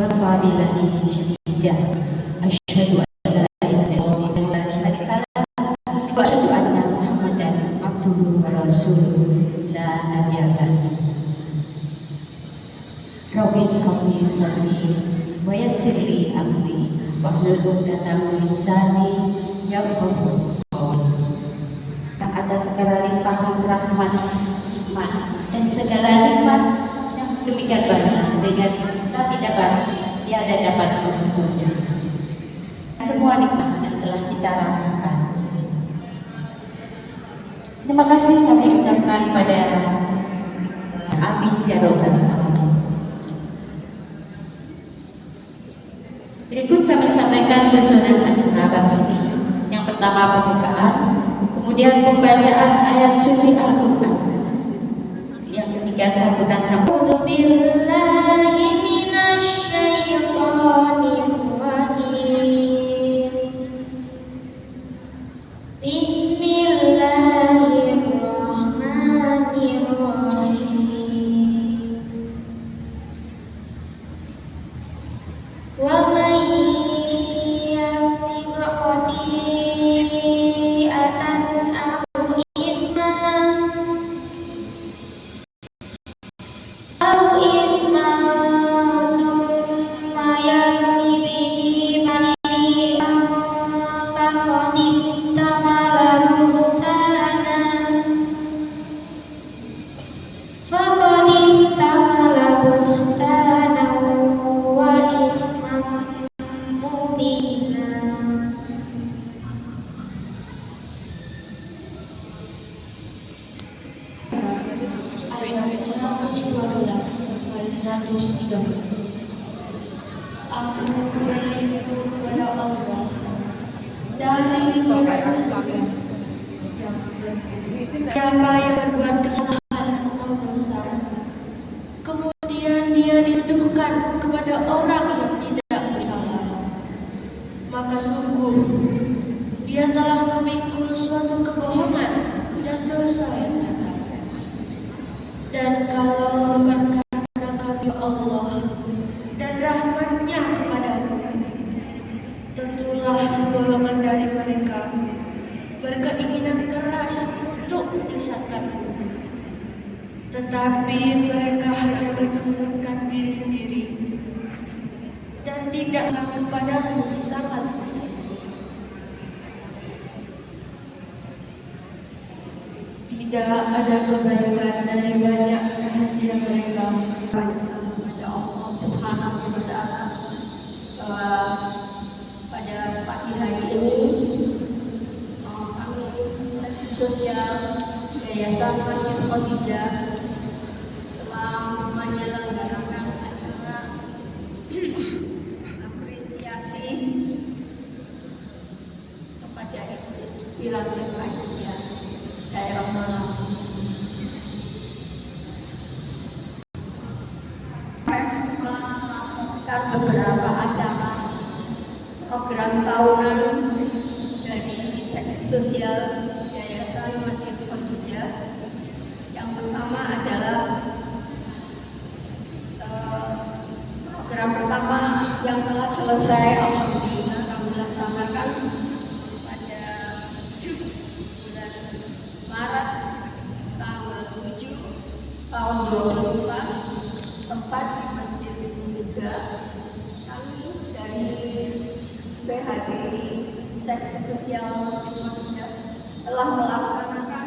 بالله شهيدا أشهد أن لا إله إلا الله لا شريك له وأشهد أن محمدا عبده ورسوله لا نبي بعده رب اشرح لي صدري ويسر لي أمري واحلل عقدة من لساني yafqahu qawli. Atas segala limpahan rahmat, hikmat dan segala nikmat yang demikian banyak sehingga kita tidak dapat menghitungnya. Semua nikmat yang telah kita rasakan. Terima kasih kami ucapkan pada amin ya robbal alamin. Berikut kami sampaikan susunan acara bab ini. Yang pertama pembukaan, kemudian pembacaan ayat suci Al-Quran. Yang ketiga sambutan. Aku berlindung kepada Allah dari siapa yang berbuat kesalahan atau dosa, kemudian dia dituduhkan kepada orang yang tidak bersalah, maka sungguh dia telah memikul suatu kebohongan dan dosa yang nyata. Dan kalau bukan karena kami Allah dan rahmatnya kepadamu, tentulah segolongan dari mereka berkeinginan keras untuk menyesatkanmu, tetapi mereka hanya menyesatkan diri sendiri dan tidak kepadamu sangat besar. Tidak ada kebaikan dari banyak rahasia mereka. Kepada Allah Subhanahu wa Ta'ala bahwa pada pagi hari ini kami seksi sosial Yayasan Masjid Khadijah telah menyelenggarakan acara apresiasi kepada Ibu Aisyah daerah Malang. Beberapa acara program tahunan dari seksi sosial Yayasan Masjid Khadijah. Yang pertama adalah program pertama yang telah selesai alhamdulillah kami laksanakan pada bulan Maret tanggal 7 tahun 2024 tempat di Masjid juga. PHBI seksi sosial Indonesia telah melaksanakan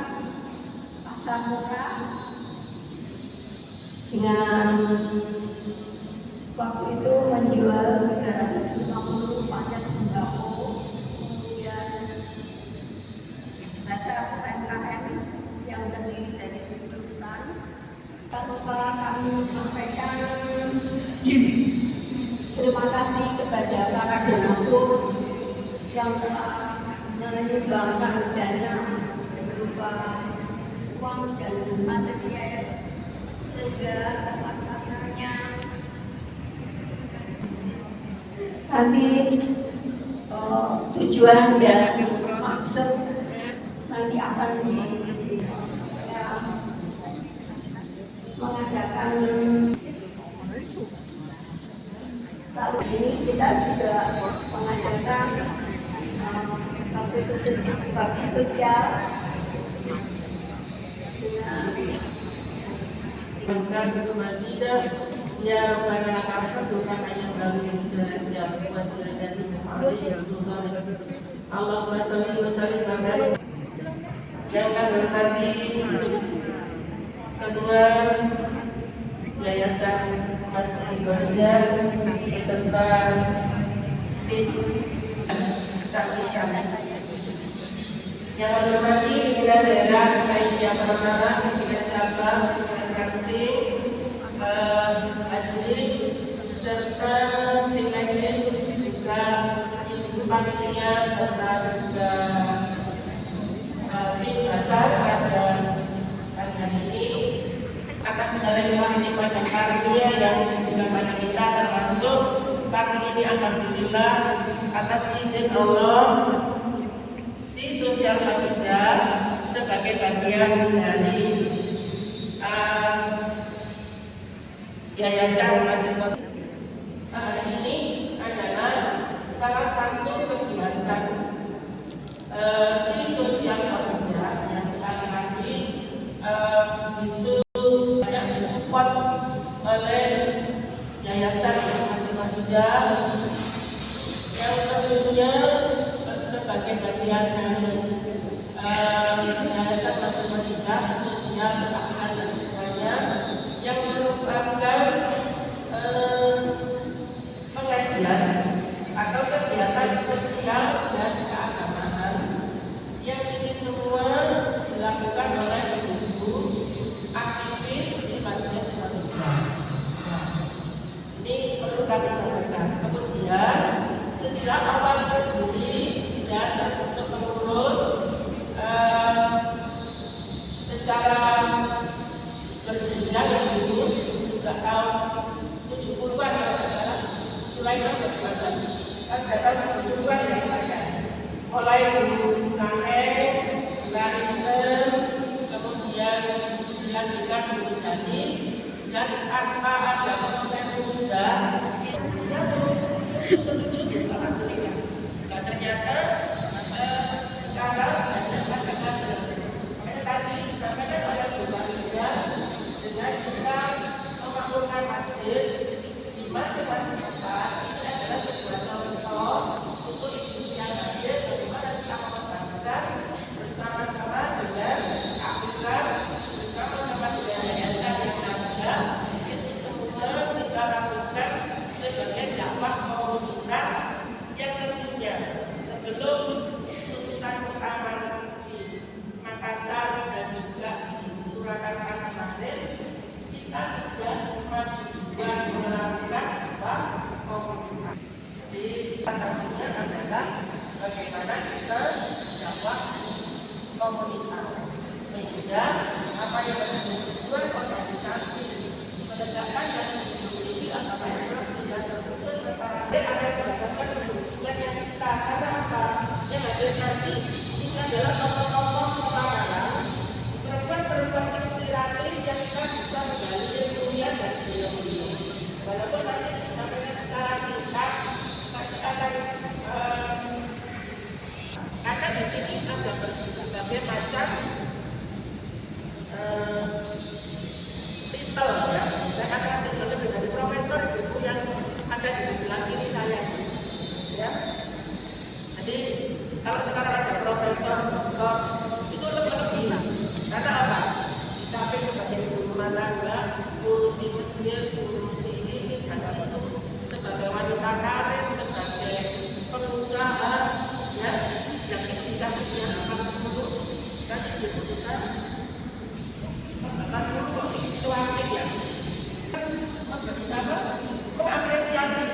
pasar murah dengan waktu itu menjual 350 paket sembako, kemudian acara UMKM yang terdiri dari 10 stand. Tak lupa kami sampaikan terima kasih kepada para donatur yang telah menyumbangkan dana berupa uang dan material sehingga terlaksananya nanti tujuan dan maksud nanti akan mengadakan Lalu ini kita juga mengadakan bakti sosial dengan masjidah ya para kafir Tuhan yang baru jalan Allahumma sholli wa sallim wa barik. Yang kami hormati Ketua Yayasan Masjid Berjar beserta tim taklisan. Yang kami hormati pimpinan daerah Aisyah Permana, pimpinan cabang, pimpinan kantin, hadirin serta tim teknis juga ibu panitia serta juga tim dasar pada hari ini atas segala nikmat dan karunia yang diberikan pada kita, termasuk pagi ini alhamdulillah atas izin Allah si sosial Fathijah sebagai bagian dari Yayasan Masjid hari ini adalah salah satu kegiatan si sosial Fathijah yang sekali lagi itu banyak disupport oleh Yayasan Masjid Fathijah yang tentunya sebagai bagian dari Yayasan Masjid Fathijah sosial keagamaan dan semuanya yang merupakan pengajian atau kegiatan sosial dan keagamaan yang ini semua dilakukan oleh ibu-ibu aktivis di Masjid Fathijah. Ini perlu kami sampaikan. Kemudian sejak awal berdiri dan untuk mengurus secara berjenjang dulu sejak tahun 70-an kalau tidak salah Sulaiman berbuatan kan datang 70-an yang ada mulai dulu sampai Banten kemudian dilanjutkan dulu jadi dan tanpa ada konsensus sudah setuju alhamdulillah. Nah, ternyata sekarang ada macam-macam. Tadi disampaikan oleh Bu Maria dengan kita memakmurkan masjid di masing-masing tempat ini adalah sebuah contoh untuk institusi masjid bagaimana kita mengembangkan bersama-sama dengan akhirat bersama-sama dengan yayasan yang ada itu semua kita lakukan sebagai dakwah komunitas yang tentunya sebelum putusan utama di Makassar dan juga di Surakarta kemarin kita sudah maju juga melakukan dakwah komunitas. Jadi salah satunya adalah bagaimana kita dakwah komunitas sehingga apa yang menjadi tujuan organisasi menegakkan dan memiliki agama Islam tidak terputus bersama ada berdasarkan kebutuhan yang kita karena apa yang hadir nanti ini adalah tokoh-tokoh kepala perempuan-perempuan inspiratif yang kita bisa menggali ilmunya dan beliau-beliau walaupun nanti disampaikan secara singkat nanti akan karena di sini ada berbagai macam titel ya, saya akan titel lebih dari profesor itu yang ada di sebelah kiri saya ya. Jadi kalau sekarang ada profesor, doktor itu lebih karena apa? Tapi sebagai guru rumah tangga, ngurusi masjid, ngurusi ini, karena itu sebagai wanita karir, sebagai pengusaha ya, yang ini bisa punya akan dulu dan diputuskan akan dulu kok itu aktif ya mengapresiasi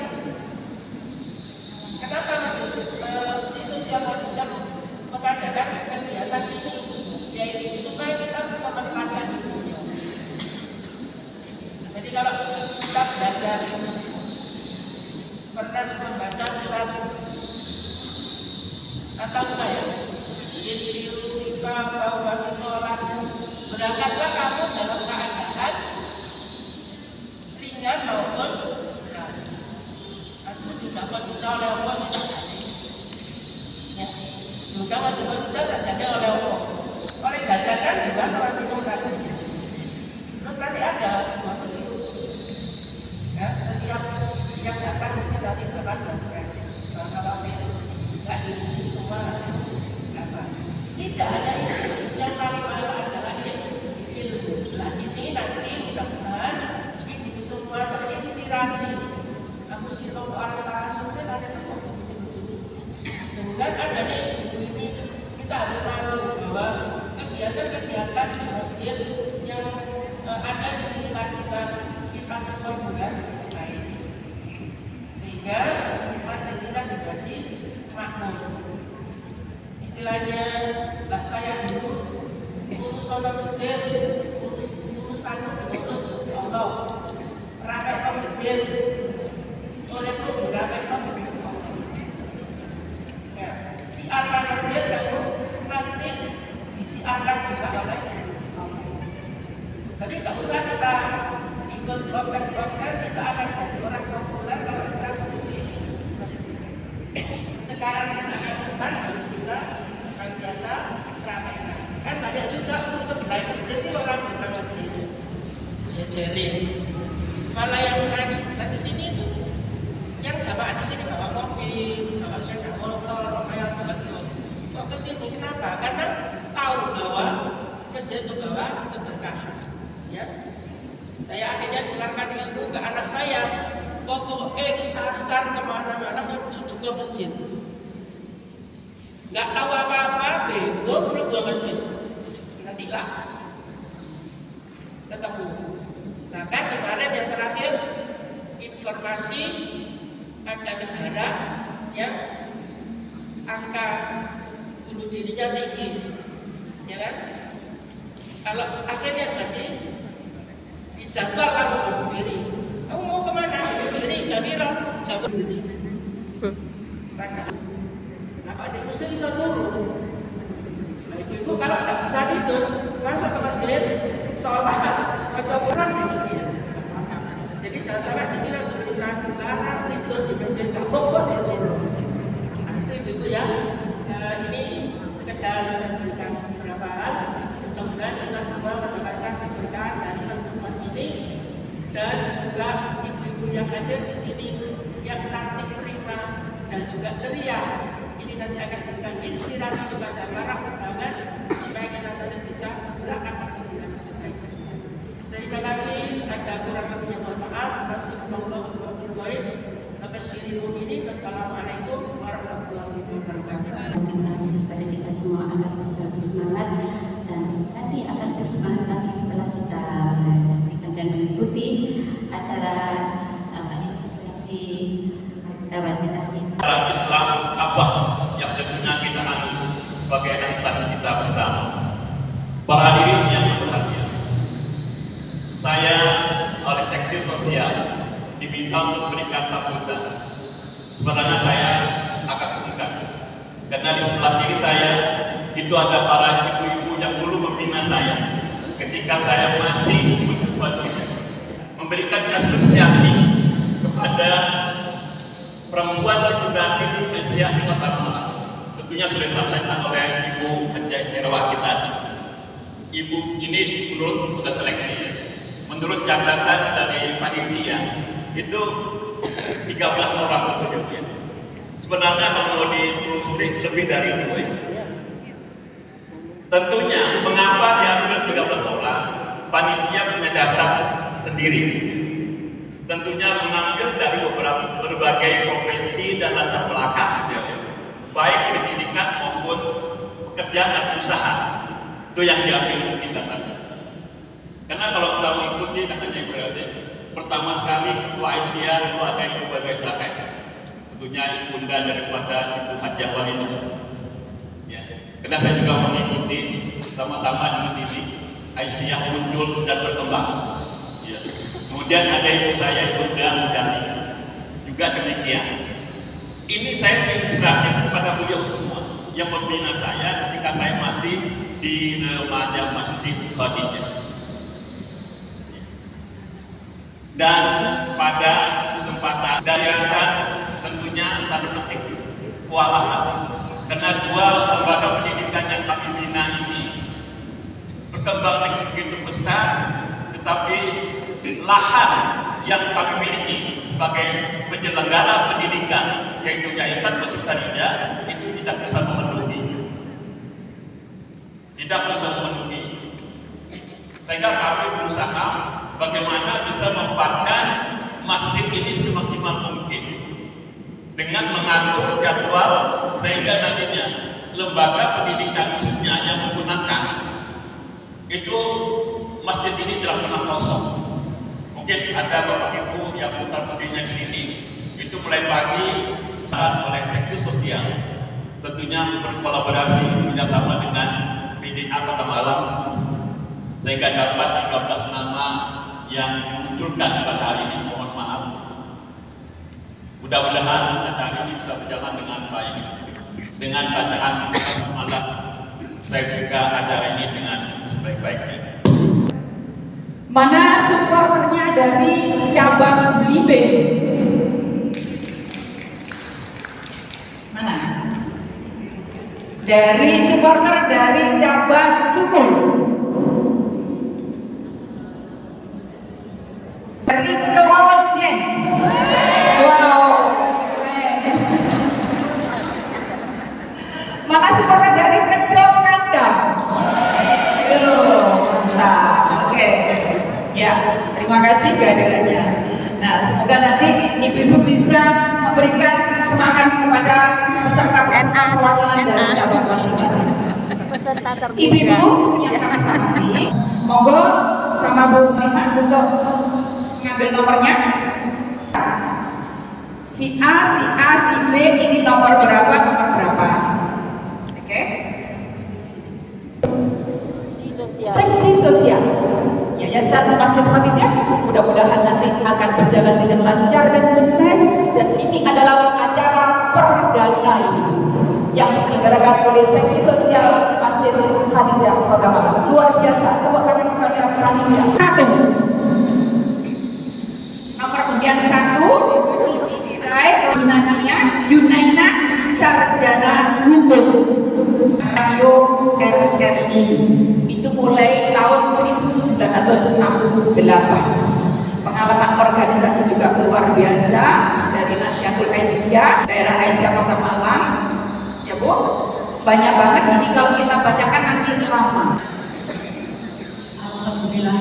kenapa masih si sosial Fathijah mengadakan kegiatan ini yaitu supaya kita bisa menekankan itu. Jadi kalau kita belajar pernah membaca surat atau saya Injil bahwa orang berangkatlah kamu dalam keadaan ringan maupun berat. kerja oleh Allah itu ya. Juga wajib kerja jajannya oleh Allah. Oleh jajanan juga salah minum tadi. Terus nanti ada bagus itu. Ya, setiap yang datang mesti dari depan dan kalau nggak ini semua apa? Tidak ada itu. Yang paling mahal adalah ilmu. Nah, ini nanti mudah-mudahan ini semua terinspirasi. Aku sih kalau orang salah saja ada kemudian ada nih ini kita harus tahu bahwa kegiatan-kegiatan di masjid yang ada di sini kita semua juga baik sehingga masjid kita menjadi makmur. Istilahnya mbak saya dulu urusan masjid urusan Allah rakyat ke masjid oleh itu rakyat ke masjid ya, siarkan masjid kamu nanti disiarkan juga oleh Allah. Jadi tak usah kita ikut podcast kita akan jadi orang populer kalau kita musik. Sekarang kita harus kita seperti biasa ramaikan. Kan banyak juga sebelah masjid itu orang bukan masjid jejerin. Malah yang ngaji di sini itu yang jamaah di sini bawa mobil, bawa sepeda motor, apa yang begitu. Kok ke sini kenapa? Karena tahu bahwa masjid itu bawa keberkahan. Ya, saya akhirnya bilangkan ilmu ke anak saya. Pokoknya disasar kemana-mana menuju ke masjid. Nggak tahu apa-apa, bego perlu ke masjid. Nantilah ketemu. Nah kan kemarin yang terakhir informasi ada negara yang angka bunuh dirinya tinggi, ya kan? Kalau akhirnya jadi dijadwal kamu bunuh diri, kamu mau kemana? Bunuh diri, Jamilah, jauh diri. Kenapa di Mesir bisa turun? Nah ibu kalau tidak bisa tidur, masuk ke masjid, sholat, percobaan di masjid. Jadi jangan di sini tulisan larang tidur di masjid, tak boleh tidur. Nah itu ibu ya, ini sekedar saya berikan beberapa hal. Mudah-mudahan kita semua mendapatkan keberkahan dari pertemuan ini dan juga ibu-ibu yang hadir di sini yang cantik, prima dan juga ceria. Ini nanti akan memberikan inspirasi kepada para undangan supaya kita bisa berangkat haji dengan sebaik. Terima kasih. Ada kurang lebihnya mohon maaf. Wassalamualaikum warahmatullahi wabarakatuh. Terima kasih kepada kita semua agar bisa lebih semangat dan nanti akan bersemangat lagi setelah kita menyaksikan dan mengikuti acara inspirasi dakwah ilahi. Dalam Islam apa yang tentunya kita anut sebagai anutan kita bersama. Para hadirin yang berbahagia, saya oleh seksi sosial diminta untuk memberikan sambutan. Sebenarnya saya agak sungkan karena di sebelah kiri saya itu ada para ibu-ibu yang dulu membina saya ketika saya masih memberikan apresiasi kepada perempuan legislatif Asia di Kota Malang. Tentunya sudah disampaikan oleh Ibu Hajah Herawati tadi. Ibu ini menurut sudah seleksi, menurut catatan dari panitia itu 13 orang betul ya. Sebenarnya kalau mau ditelusuri lebih dari itu ya. Tentunya mengapa diambil 13 orang? Panitia punya dasar sendiri. Tentunya mengambil dari berbagai profesi dan latar belakang gitu ya. Baik pendidikan maupun pekerjaan dan usaha. Itu yang diambil kita sana. Karena kalau kita mengikuti katanya berarti pertama sekali Ketua Aisyah itu ada Ibu Bagai Sakai. Tentunya ibunda daripada Ibu Hajah Walidah. Ya. Karena saya juga mengikuti sama-sama di sini Aisyah muncul dan berkembang. Ya. Kemudian ada ibu saya Ibunda Mujani juga demikian. Ini saya menginspirasi kepada beliau semua yang membina saya ketika saya masih di remaja Masjid Khadijah. Dan pada kesempatan dari yayasan tentunya lahan yang kami miliki sebagai penyelenggara pendidikan, yaitu Yayasan Masjid Khadijah, itu tidak bisa memenuhi. Sehingga kami berusaha bagaimana bisa memempatkan masjid ini semaksimal mungkin dengan mengatur jadwal sehingga nantinya lembaga pendidikan khususnya yang menggunakan itu masjid ini tidak pernah kosong. Mungkin ada bapak ibu yang putar-putarnya di sini itu mulai pagi oleh seksi sosial, tentunya berkolaborasi bekerjasama dengan PDA Kota Malang sehingga dapat 13 nama yang dimunculkan pada hari ini. Mohon maaf. Mudah-mudahan acara ini bisa berjalan dengan baik. Dengan bacaan basmalah, saya buka acara ini dengan sebaik-baiknya. Mana supporternya dari cabang Libe? Mana? Dari supporter dari cabang Sukul. Dari Kewajen. Wow. Mana supporter dari Kedong Kanda? Mantap. Oke. Ya, terima kasih kehadirannya. Nah, semoga nanti ibu-ibu bisa memberikan semangat kepada peserta perwakilan dari cabang masing-masing. Peserta terbuka. Ibu-ibu yang kami hormati, monggo sama Bu Mima untuk ngambil nomornya. Si A, si B ini nomor berapa? Oke? Seksi sosial. Yayasan Masjid Khadijah mudah-mudahan nanti akan berjalan dengan lancar dan sukses, dan ini adalah acara perdana yang diselenggarakan oleh seksi sosial Masjid Khadijah Kota Malang. Luar biasa. Tepuk tangan kepada panitia. 1. Nomor undian 1 diraih Yunaina Sarjana Hukum Rayo RRI. Itu mulai tahun 1968. Pengalaman organisasi juga luar biasa dari Nasyatul Aisyah, daerah Aisyah Kota Malang. Ya Bu, banyak banget ini kalau kita bacakan nanti lama. Alhamdulillah,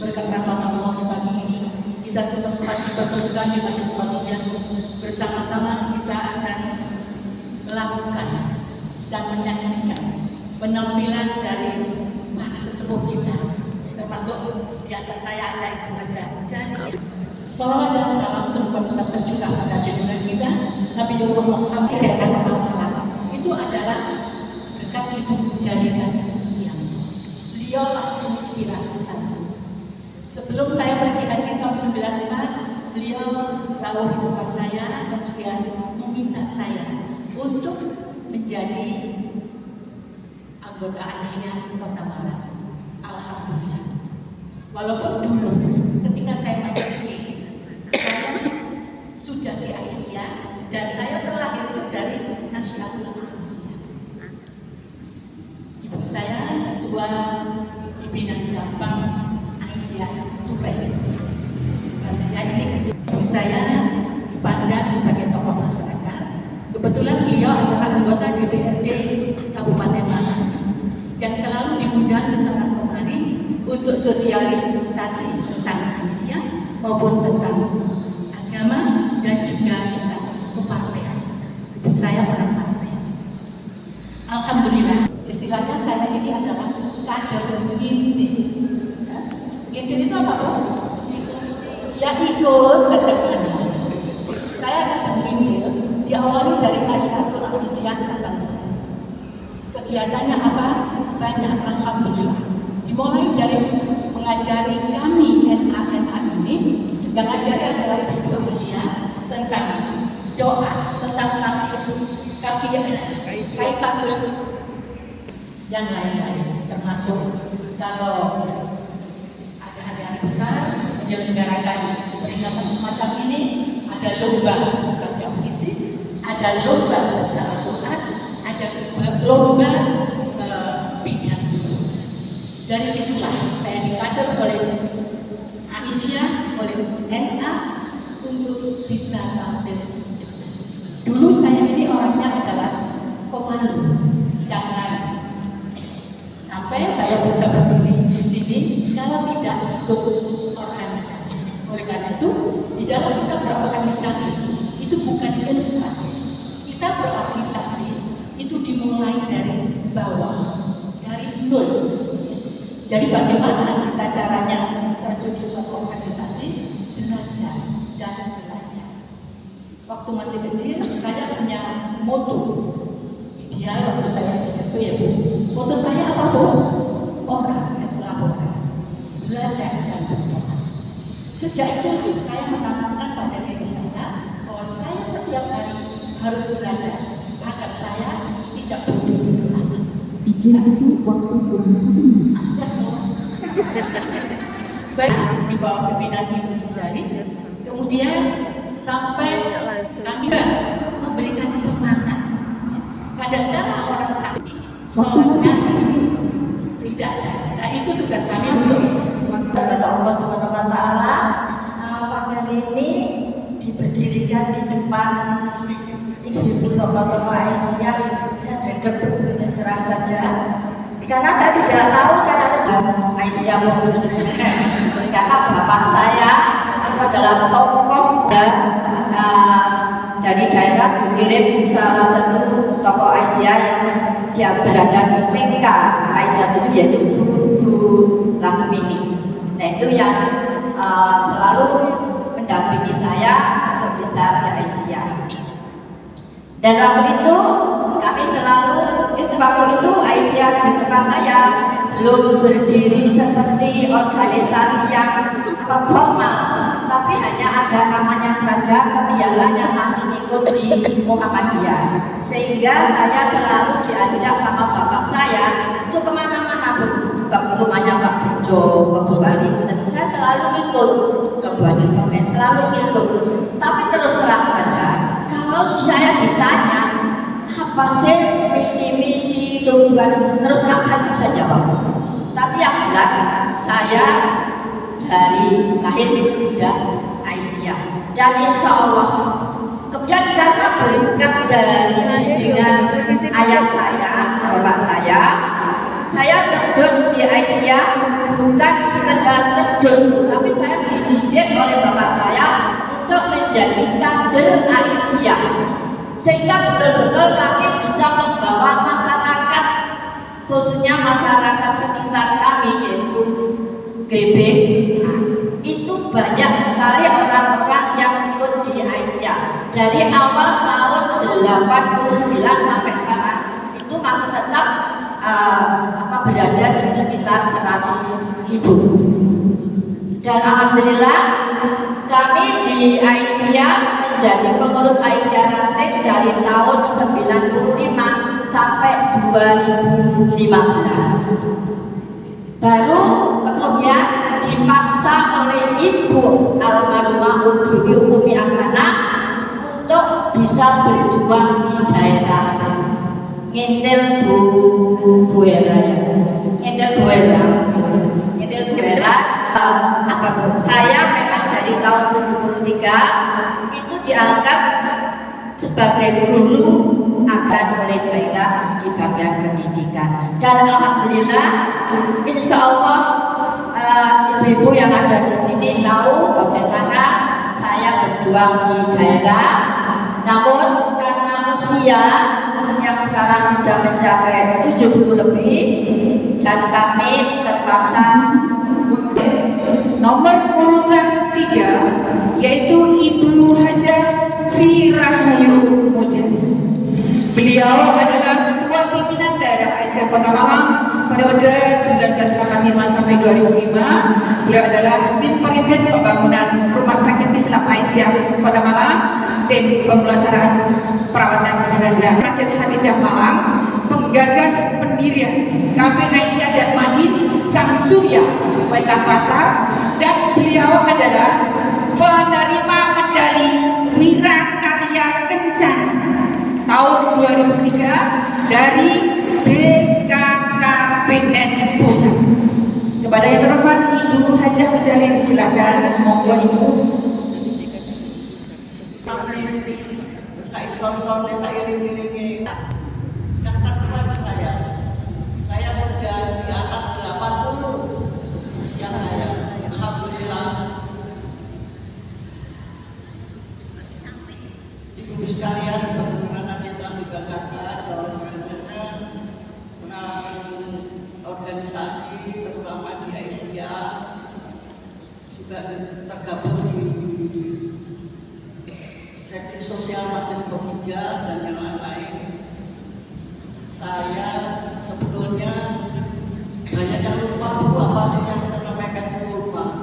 berkat rahmat Allah pagi ini kita sempat dipertemukan di Masjid Khadijah. Bersama-sama kita akan melakukan dan menyaksikan penampilan dari para sesepuh kita, termasuk di atas saya ada Ibu Haja. Salawat dan salam semoga tetap tercurah pada junjungan kita Nabiullah Muhammad itu adalah berkat Ibu Jalika Sugianto. Beliaulah inspirasi saya. Sebelum saya pergi haji tahun 94, beliau rawuh nafas saya, kemudian meminta saya untuk menjadi anggota Aisyah Kota Malang. Alhamdulillah. Walaupun dulu ketika saya masih kecil, saya sudah di Aisyah dan saya terlahir itu dari Nasyatul Aisyah. Ibu saya ketua pimpinan cabang Aisyah Tupai. Pastinya ini ibu saya dipandang sebagai tokoh masyarakat. Kebetulan beliau adalah anggota DPRD Kabupaten Malang yang selalu diundang bersama kemari untuk sosialisasi tentang Aisyah maupun tentang agama dan juga tentang kepartean. Ibu saya orang partai. Alhamdulillah, istilahnya saya ini adalah kader inti. Inti itu apa Bu? Ya ikut saja. Saya kader inti. Diawali dari Nasyatul Aisyah. Kegiatannya apa? Banyak, alhamdulillah. Dimulai dari mengajari kami NA ini, yang ajari adalah Ibu Aisyah tentang doa, tentang kaifatul yang lain-lain, termasuk kalau ada hari-hari besar menyelenggarakan peringatan semacam ini, ada lomba baca puisi, ada lomba baca Al-Quran, ada lomba pidato. Dari situlah saya dikader oleh Indonesia oleh NA untuk bisa tampil. Dulu saya ini orangnya adalah pemalu, jangan sampai saya bisa berdiri di sini kalau tidak ikut organisasi. Oleh karena itu, di dalam kita berorganisasi itu bukan instan. Kita berorganisasi itu dimulai dari bawah, dari nol. Jadi bagaimana kita caranya terjun di suatu organisasi? Belajar dan belajar. Waktu masih kecil, saya punya moto. Ideal waktu saya itu ya Bu. Moto saya apa Bu? Orang yang melakukan, belajar dan berdoa. Sejak itu saya menanamkan pada diri saya bahwa saya setiap hari harus belajar agar saya tidak bodoh. Izin itu waktu kurang 1 menit. Astagfirullah. Baik, di bawah pimpinan Ibu Jali, kemudian sampai kami memberikan semangat. Kadang-kadang orang sakit, sholatnya tidak ada. Nah itu tugas kami untuk Kepada Allah Subhanahu wa Ta'ala, pagi ini diberdirikan di depan ibu-ibu tokoh-tokoh Aisyah. Saya duduk terang saja karena saya tidak tahu saya harus Aisyah karena bapak saya itu adalah tokoh dari daerah dikirim salah satu tokoh Aisyah yang dia berada di PK Aisyah itu yaitu Bu Lasmini. Nah itu yang selalu mendampingi saya untuk bisa ke Aisyah. Dan waktu itu kami selalu waktu itu Aisyah di tempat saya belum berdiri seperti organisasi yang formal, tapi hanya ada namanya saja kebialan yang masih ngikut di Muhammadiyah. Sehingga saya selalu diajak sama bapak saya itu kemana-mana ke rumahnya Pak Bejo, ke Bu Wali, dan saya selalu ikut ke Bu Wali, selalu ikut. Tapi terus terang saja, kalau saya ditanya apa sih misi-misi tujuan, terus terang saya tidak bisa jawab. Tapi yang jelas saya dari lahir itu sudah Aisyah, dan insya Allah kemudian karena berkat dari bimbingan ayah saya, bapak saya terjun di Aisyah bukan sekedar terjun, tapi saya dididik oleh bapak saya untuk menjadi kader Aisyah, sehingga betul-betul kami bisa membawa masyarakat, khususnya masyarakat sekitar kami yaitu GB. Nah, itu banyak sekali orang-orang yang ikut di Aisyah dari awal tahun 89 sampai sekarang itu masih tetap berada di sekitar 100.000. Dan alhamdulillah kami di Aisyah menjadi pengurus Aisyah Ranting dari tahun 95 sampai 2015. Baru kemudian dipaksa oleh ibu almarhumah Umi Asana untuk bisa berjuang di daerah Ngendel Buera. Saya memang dari tahun 73 itu diangkat sebagai guru akan oleh daerah di bagian pendidikan, dan alhamdulillah insya Allah ibu-ibu yang ada di sini tahu bagaimana saya berjuang di daerah. Namun karena usia yang sekarang sudah mencapai 70 lebih dan kami terpaksa nomor urutan 3 yaitu Ibu Hajah Sri Rahayu Moja. Beliau adalah Ketua Pimpinan Daerah Aisyah Kota Malang periode 1985 sampai 2005. Beliau adalah tim perintis pembangunan Rumah Sakit Islam Aisyah Kota Malang, tim pemulasaran perawatan jenazah Masjid Khadijah Malang, penggagas pendirian KB Aisyah dan Madin Sang Surya Baitah Pasar, dan beliau adalah penerima medali Wirakarya Kencana tahun 2003 dari BKKBN Pusat. Kepada yang terhormat Ibu Hajah Mujali disilakan, monggo Ibu. Saya son-son, saya ini yang terkenal saya sudah di atas 80 usia saya. Alhamdulillah. Ibu sekalian, sebagaimana nanti telah dibacakan bahwa sebenarnya pengalaman organisasi terutama di Asia sudah tergabung di seksi sosial Masjid Khadijah dan yang lain-lain. Saya sebetulnya banyak yang lupa apa sih yang saya sampaikan itu lupa.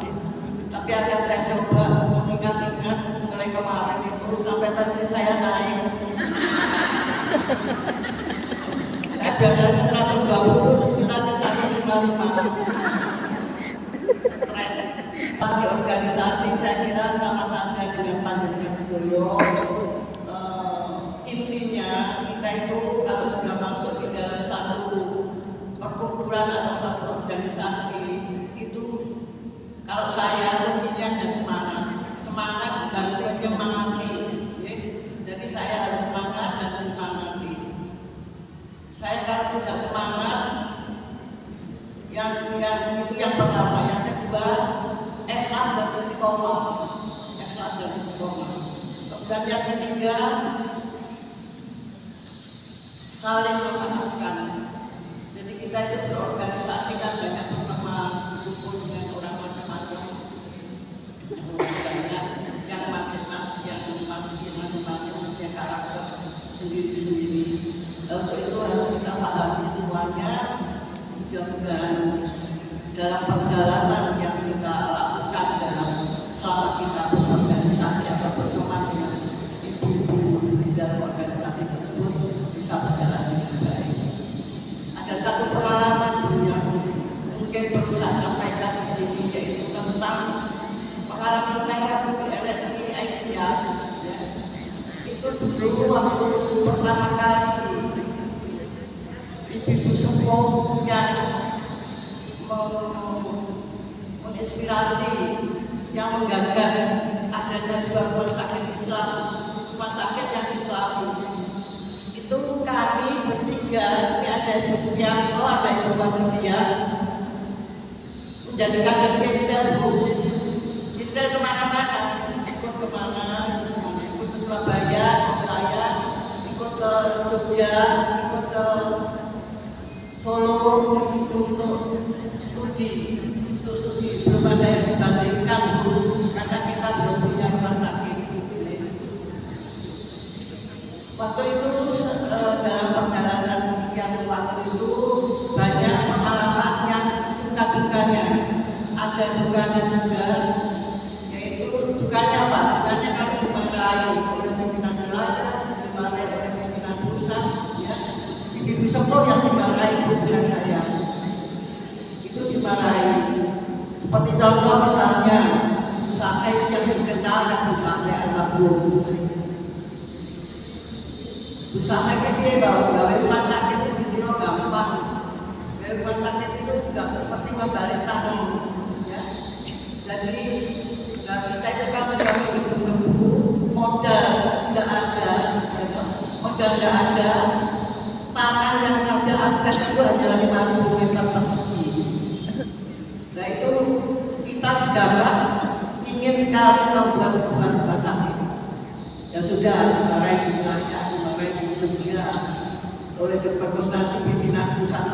Tapi akan saya coba mengingat-ingat mulai kemarin itu sampai tensi saya naik. Saya biasanya 120, kita di 155. Stres. Di organisasi saya kira sama saja dengan panjenengan sedoyo. Intinya kita itu kalau sudah masuk di dalam satu perkumpulan atau satu organisasi itu, kalau saya kuncinya hanya semangat dan menyemangati. Jadi saya harus semangat dan menyemangati. Saya kalau tidak semangat, yang itu yang pertama. Yang kedua, ikhlas dan istiqomah. Ikhlas dan istiqomah. Dan yang ketiga, saling memaafkan. Jadi kita itu berorganisasi kan banyak berteman, berkumpul dengan orang macam-macam, banyak yang macam-macam punya karakter sendiri-sendiri. Untuk itu harus kita pahami semuanya. Mudah-mudahan dalam perjalanan yang kita lakukan selama kita berorganisasi atau berteman dengan ibu-ibu di dalam organisasi tersebut bisa berjalan dengan baik. Ada satu pengalaman yang mungkin perlu saya sampaikan di sini, yaitu tentang pengalaman saya waktu di LSI Asia. Itu dulu waktu pertama kali ibu sepuh yang menginspirasi, yang menggagas adanya sebuah rumah sakit Islam, rumah sakit yang Islami. Itu kami bertiga, ini ada Ibu Supianto, ada Ibu Wajidia, menjadikan intel kemana-mana, ikut kemana, ikut ke Surabaya, saya ikut ke Jogja, ikut ke Solo untuk studi belum ada yang dibandingkan karena kita belum punya rumah sakit. Waktu itu dalam perjalanan sekian waktu itu banyak pengalaman yang suka dukanya, ada dukanya juga, yaitu dukanya apa? Dukanya kami dimarahi oleh pimpinan selatan, dimarahi oleh pimpinan pusat, ya. Ibu sepuh yang dimarahi bukan saya, itu dimarahi. Seperti contoh misalnya, usaha yang dikenal dan usaha almarhum. Usaha ini kalau rumah sakit itu kira gampang. Rumah sakit itu tidak seperti membalik tangan, ya. Jadi kita itu kan menunggu modal tidak ada, modal tidak ada, tanah yang ada aset itu hanya 5.000 meter persegi. Nah itu kita digagas ingin sekali membuat sebuah rumah sakit. Ya sudah, dimarahi di wilayah, dimarahi di Jogja oleh Dr. Kusnadi, pimpinan pusat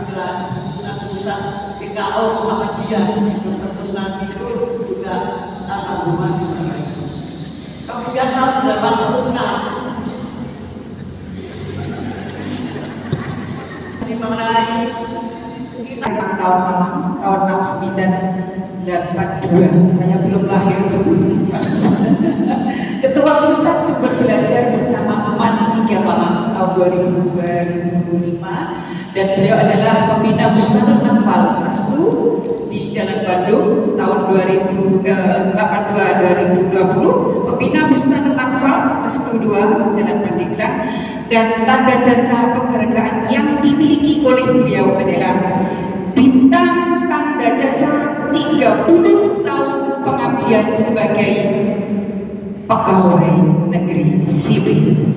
PKO Muhammadiyah. Dr. Kusnadi itu juga almarhumah dimarahi. Kemudian tahun 86 dimarahi kita tahun 6982, saya belum lahir. Ketua Pusat Sumber Belajar bersama Teman 3 Malam tahun 2005, dan beliau adalah pembina Bustanul Atfal Restu di Jalan Bandung tahun 2082-2020, pembina Bustanul Atfal Restu 2 Jalan Pandeglang, dan tanda jasa penghargaan yang dimiliki oleh beliau adalah bintang tanda jasa 30 tahun pengabdian sebagai pegawai negeri sipil,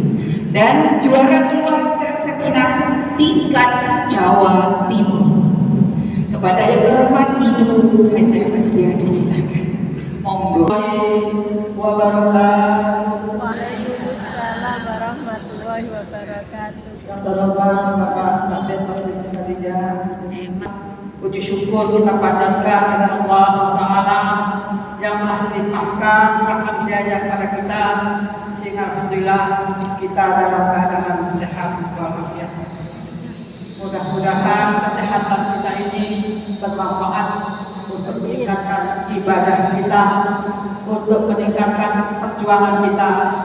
dan juara keluarga Sakinah tingkat Jawa Timur. Kepada yang terhormat Ibu Hajah Aslia disilakan. Monggo. Wabarakatuh. Waalaikumsalam warahmatullahi wabarakatuh. Yang terhormat Bapak Kabid Masjid Khadijah, puji syukur kita panjatkan kepada Allah SWT yang telah melimpahkan rahmat hidayah kepada kita, sehingga alhamdulillah kita dalam keadaan sehat walafiat. Mudah-mudahan kesehatan kita ini bermanfaat untuk meningkatkan ibadah kita, untuk meningkatkan perjuangan kita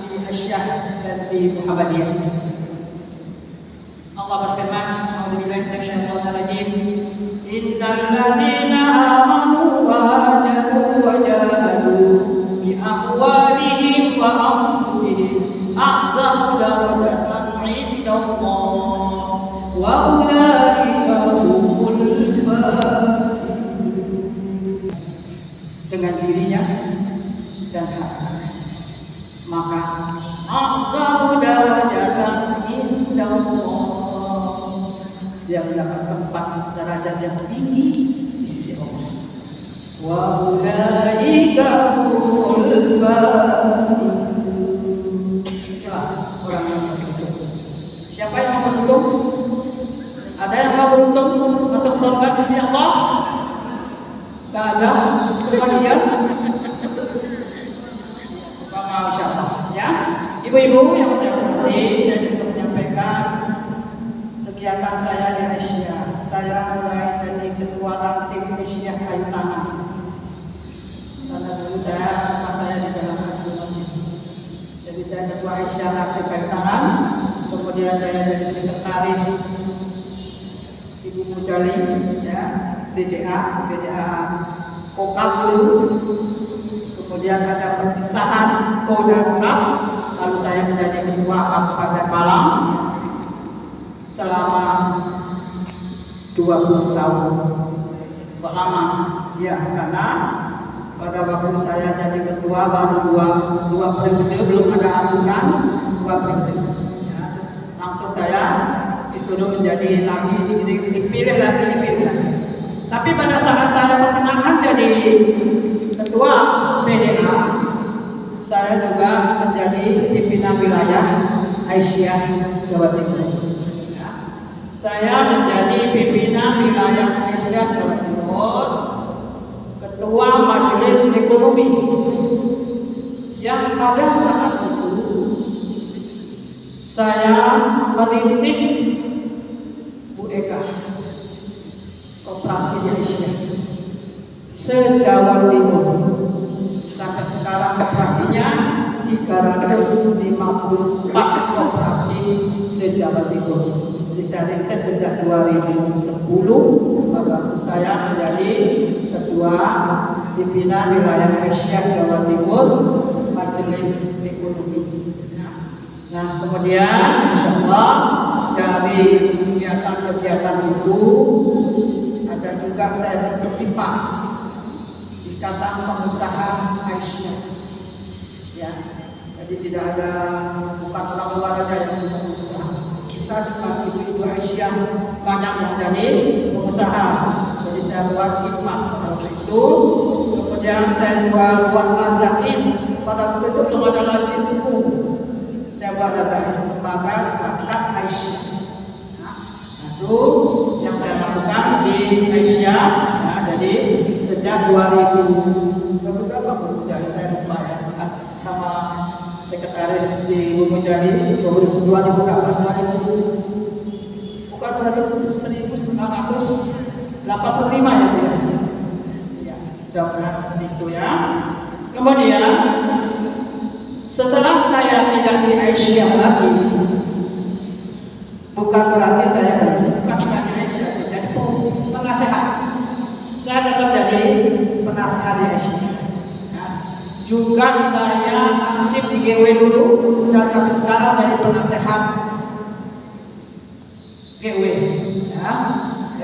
di Asyah dan di Muhammadiyah. Allah berfirman, A'udzubillahi minasyaitonir rajim, innal ladzina amanu wa hajaru wa jahadu bi amwalihim wa anfusihim a'zamu darajatan 'inda Allah wa ulaika humul faizun. Dengan dirinya dan hartanya, maka a'zamu darajatan 'inda Allah, dia mendapat tempat derajat yang tinggi di sisi Allah. Wa ulaika humul faizun. Itulah orang yang beruntung. Siapa yang mau beruntung? Ada yang mau beruntung masuk surga di sisi Allah? Tidak ada. Sebagian. Semoga insyaallah ya. Ibu-ibu yang saya hormati, saya disuruh menyampaikan kegiatan saya di Asia. Saya mulai jadi ketua ranting Asia kayu tangan. Karena dulu rumah saya di dalam masjid. Jadi saya ketua Asia ranting kayu tangan. Kemudian saya jadi sekretaris Ibu Mujali, ya, BDA Kokal dulu. Kemudian ada perpisahan Kodakap. Lalu saya menjadi ketua Kabupaten Malang selama 20 tahun. Kok lama? Ya, karena pada waktu saya jadi ketua baru dua periode, belum ada aturan 2 periode. Ya, terus langsung saya disuruh menjadi lagi, dipilih lagi. Tapi pada saat saya pertengahan jadi ketua PDA, saya juga menjadi pimpinan wilayah Aisyah Jawa Timur. Saya menjadi pimpinan wilayah Aisyah Jawa Timur, ketua Majelis Ekonomi, yang pada saat itu saya merintis Bu Eka, Koperasi di Aisyah se-Jawa Timur. Sampai sekarang operasinya 354 operasi se-Jawa Timur. Jadi saya rintis sejak 2010 pada waktu saya menjadi ketua pimpinan wilayah Aisyah Jawa Timur Majelis Ekonomi. Nah, kemudian insya Allah dari kegiatan itu ada juga saya berkipas Ikatan Pengusaha Aisyah. Ya, jadi tidak ada, bukan orang luar saja yang pengusaha. Kita di Ibu Aisyah banyak yang jadi pengusaha. Jadi saya buat kipas pada waktu itu. Kemudian saya buat lazais. Pada waktu itu belum ada lazisku. Saya buat lazais lembaga zakat Aisyah. Itu yang saya lakukan di Aisyah. Ya, jadi sejak 2000 berapa Bu Jali, saya lupa ya, sama sekretaris di Bu Jali 2000 berapa? Bukan 1985 ya Bu. Ya, sudah pernah seperti itu ya. Kemudian setelah saya tidak di Aisyah lagi, bukan berarti saya bukan di Aisyah, saya jadi penasehat. Saya tetap jadi penasehat di Aisyah. Ya. Juga saya aktif di GW dulu dan sampai sekarang jadi penasehat GW. Ya.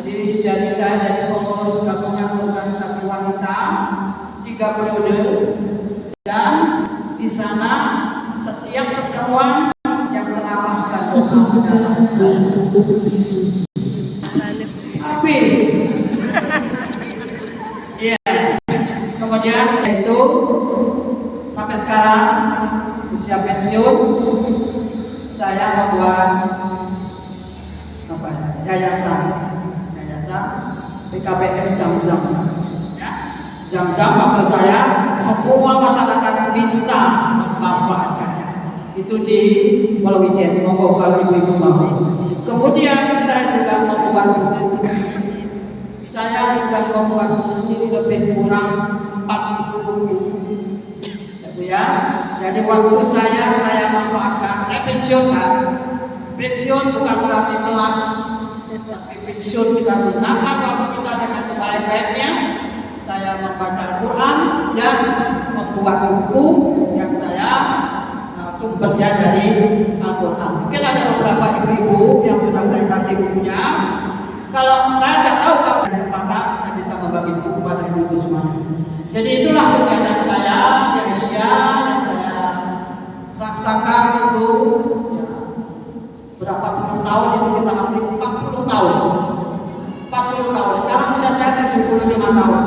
Jadi saya dari pengurus gabungan organisasi wanita 3 periode, dan di sana setiap pertemuan yang ceramah dan doa adalah saya. Habis. Iya. Kemudian saya itu sampai sekarang usia pensiun, saya membuat yayasan PKBM Zam-Zam. Zam-Zam maksud saya semua masyarakat bisa memanfaatkannya. Itu di Waluijen, monggo kalau ibu-ibu mau. Kemudian saya juga membuat buku. Saya sudah membuat buku lebih kurang 40 buku. Ya, jadi waktu saya manfaatkan. Saya pensiun kan. Pensiun bukan berarti kelas. Pensiun kita gunakan waktu kita dengan sebaik-baiknya. Saya membaca Al-Quran dan membuat buku yang saya sumbernya dari Al-Quran. Mungkin ada beberapa ibu-ibu yang sudah saya kasih bukunya. Kalau saya tidak tahu, kalau saya kesempatan saya bisa membagi buku pada ibu-ibu semuanya. Jadi itulah kegiatan saya di Asia yang saya rasakan itu ya, berapa puluh tahun itu kita aktif 40 tahun. 40 tahun. Sekarang usia saya 75 tahun.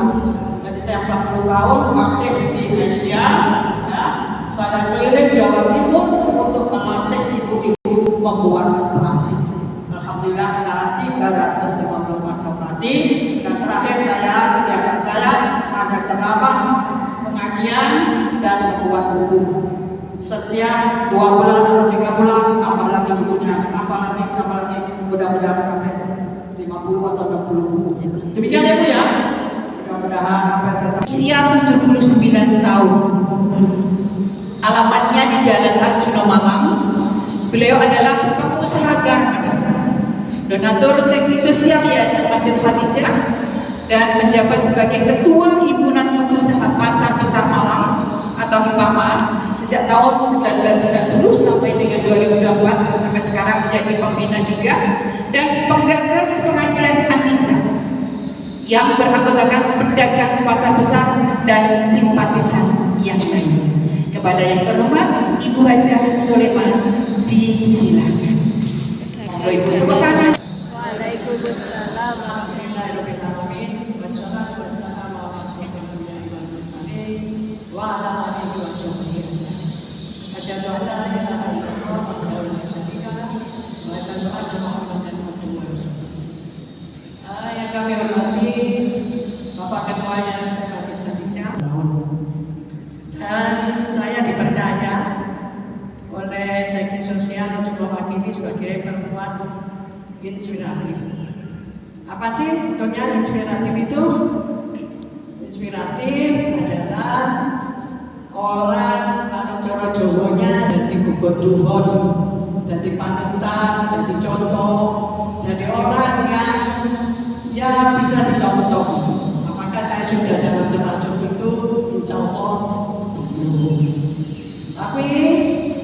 Jadi saya 40 tahun aktif di Asia. Ya. Saya keliling Jawa Timur untuk melatih ibu-ibu membuat koperasi. Alhamdulillah sekarang 354 koperasi. Dan terakhir kegiatan saya ada ceramah, pengajian, dan membuat buku. Setiap 2 bulan atau 3 bulan tambah lagi bukunya, tambah lagi, mudah-mudahan sampai 50 atau 60 buku. Demikian ya Bu ya. Mudah-mudahan apa yang saya sampaikan. Usia 79 tahun. Alamatnya di Jalan Arjuna Malang. Beliau adalah pengusaha garmen, donatur seksi sosial Yayasan Masjid Khadijah, dan menjabat sebagai Ketua Himpunan Pengusaha Pasar Besar Malang atau HIPAMA sejak tahun 1990 sampai dengan 2024 sampai sekarang menjadi pembina juga, dan penggagas pengajian Anissa yang beranggotakan pedagang pasar besar dan simpatisan yang lain. Kepada yang terhormat Ibu Hajah Soleman, disilakan. Monggo Ibu tepuk tangan. Waalaikumsalam. Yang kami hormati Bapak Ketua Yayasan Masjid Khadijah, dan saya dipercaya oleh seksi sosial untuk mewakili sebagai perempuan inspiratif. Apa sih sebetulnya inspiratif itu? Inspiratif adalah orang, kalau cara Jawanya jadi gugon-gugon, jadi panutan, jadi contoh, jadi orang yang bisa dicontoh. Apakah saya sudah dalam termasuk itu? Insya Allah. Tapi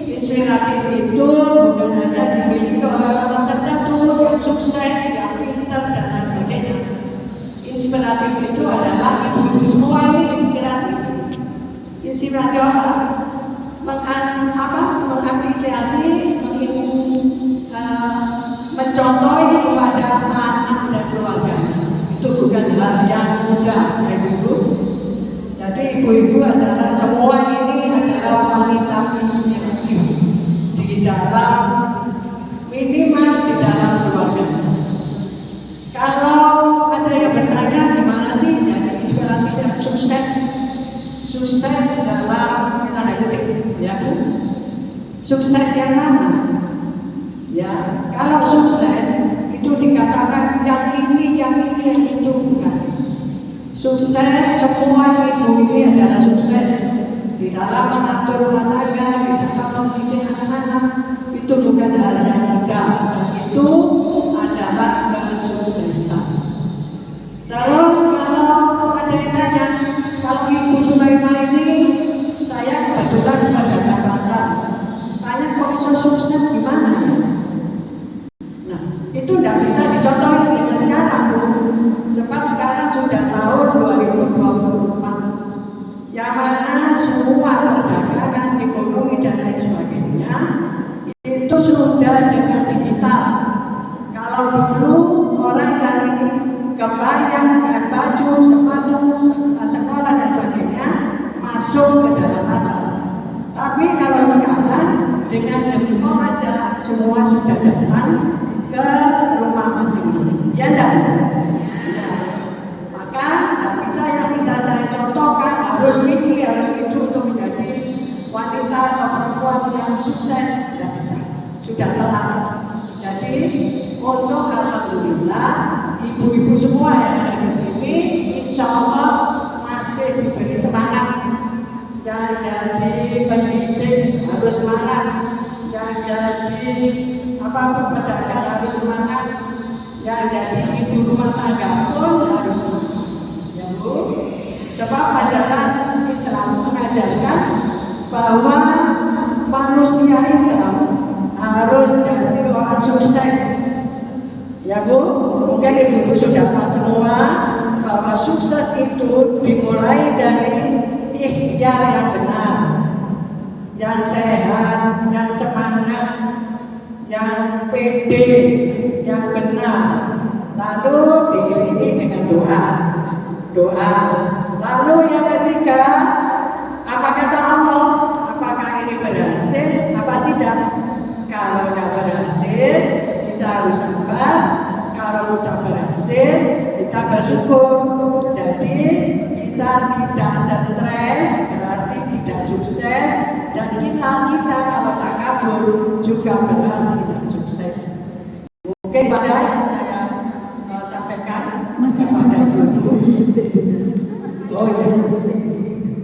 inspiratif itu bukan hanya dimiliki oleh orang tertentu yang sukses, yang pintar dan lain sebagainya. Inspiratif itu adalah ibu-ibu semua ini inspiratif. Inspiratif apa? Mengapresiasi, mencontohi kepada anak dan keluarga. Itu bukan hal yang mudah, ibu-ibu. Jadi ibu-ibu adalah semua ini adalah wanita inspiratif di dalam, minimal di dalam keluarga. Kalau ada yang bertanya gimana sih jadi inspiratif dan sukses? Sukses dalam tanda kutip, ya Bu. Sukses yang mana? Ya, kalau sukses itu dikatakan yang ini, yang itu bukan. Sukses semua ibu ini adalah sukses di dalam mengatur rumah tangga, di dalam mendidik anak-anak. Itu bukan hal yang mudah. Itu adalah kesuksesan. Terus kalau ada yang tanya, kalau Ibu Sulaiman ini, saya kebetulan sadar pasar. Tanya kok bisa sukses gimana? Nah, itu tidak bisa dicontohin zaman sekarang. sudah dengan digital. Kalau dulu orang cari kebayang, baju, sepatu, sekolah dan sebagainya masuk ke dalam pasar. Tapi kalau sekarang dengan jempol aja semua sudah datang ke rumah masing-masing. Ya enggak? Nah, maka nggak bisa yang bisa saya contohkan harus ini, harus itu untuk menjadi wanita atau perempuan yang sukses, tidak bisa. Sudah telat. Jadi untuk alhamdulillah ibu-ibu semua yang ada di sini, insya Allah masih diberi semangat. Yang jadi pendidik harus semangat, yang jadi pedagang harus semangat, yang jadi ibu rumah tangga pun harus semangat. Ya Bu, sebab ajaran Islam mengajarkan bahwa manusia Islam harus jadi orang sukses. Ya Bu, mungkin ibu-ibu sudah tahu semua bahwa sukses itu dimulai dari ikhtiar yang benar, yang sehat, yang semangat, yang pede, yang benar. Lalu diiringi dengan doa. Lalu yang ketiga, apa kata Allah? Apakah ini berhasil? Apa tidak? Kalau tidak berhasil, kita harus sabar. Kalau kita berhasil, kita bersyukur. Jadi kita tidak stres, berarti tidak sukses. Dan kita kalau takabur juga berarti tidak sukses. Mungkin saja yang saya sampaikan kepada ibu. Oh ya,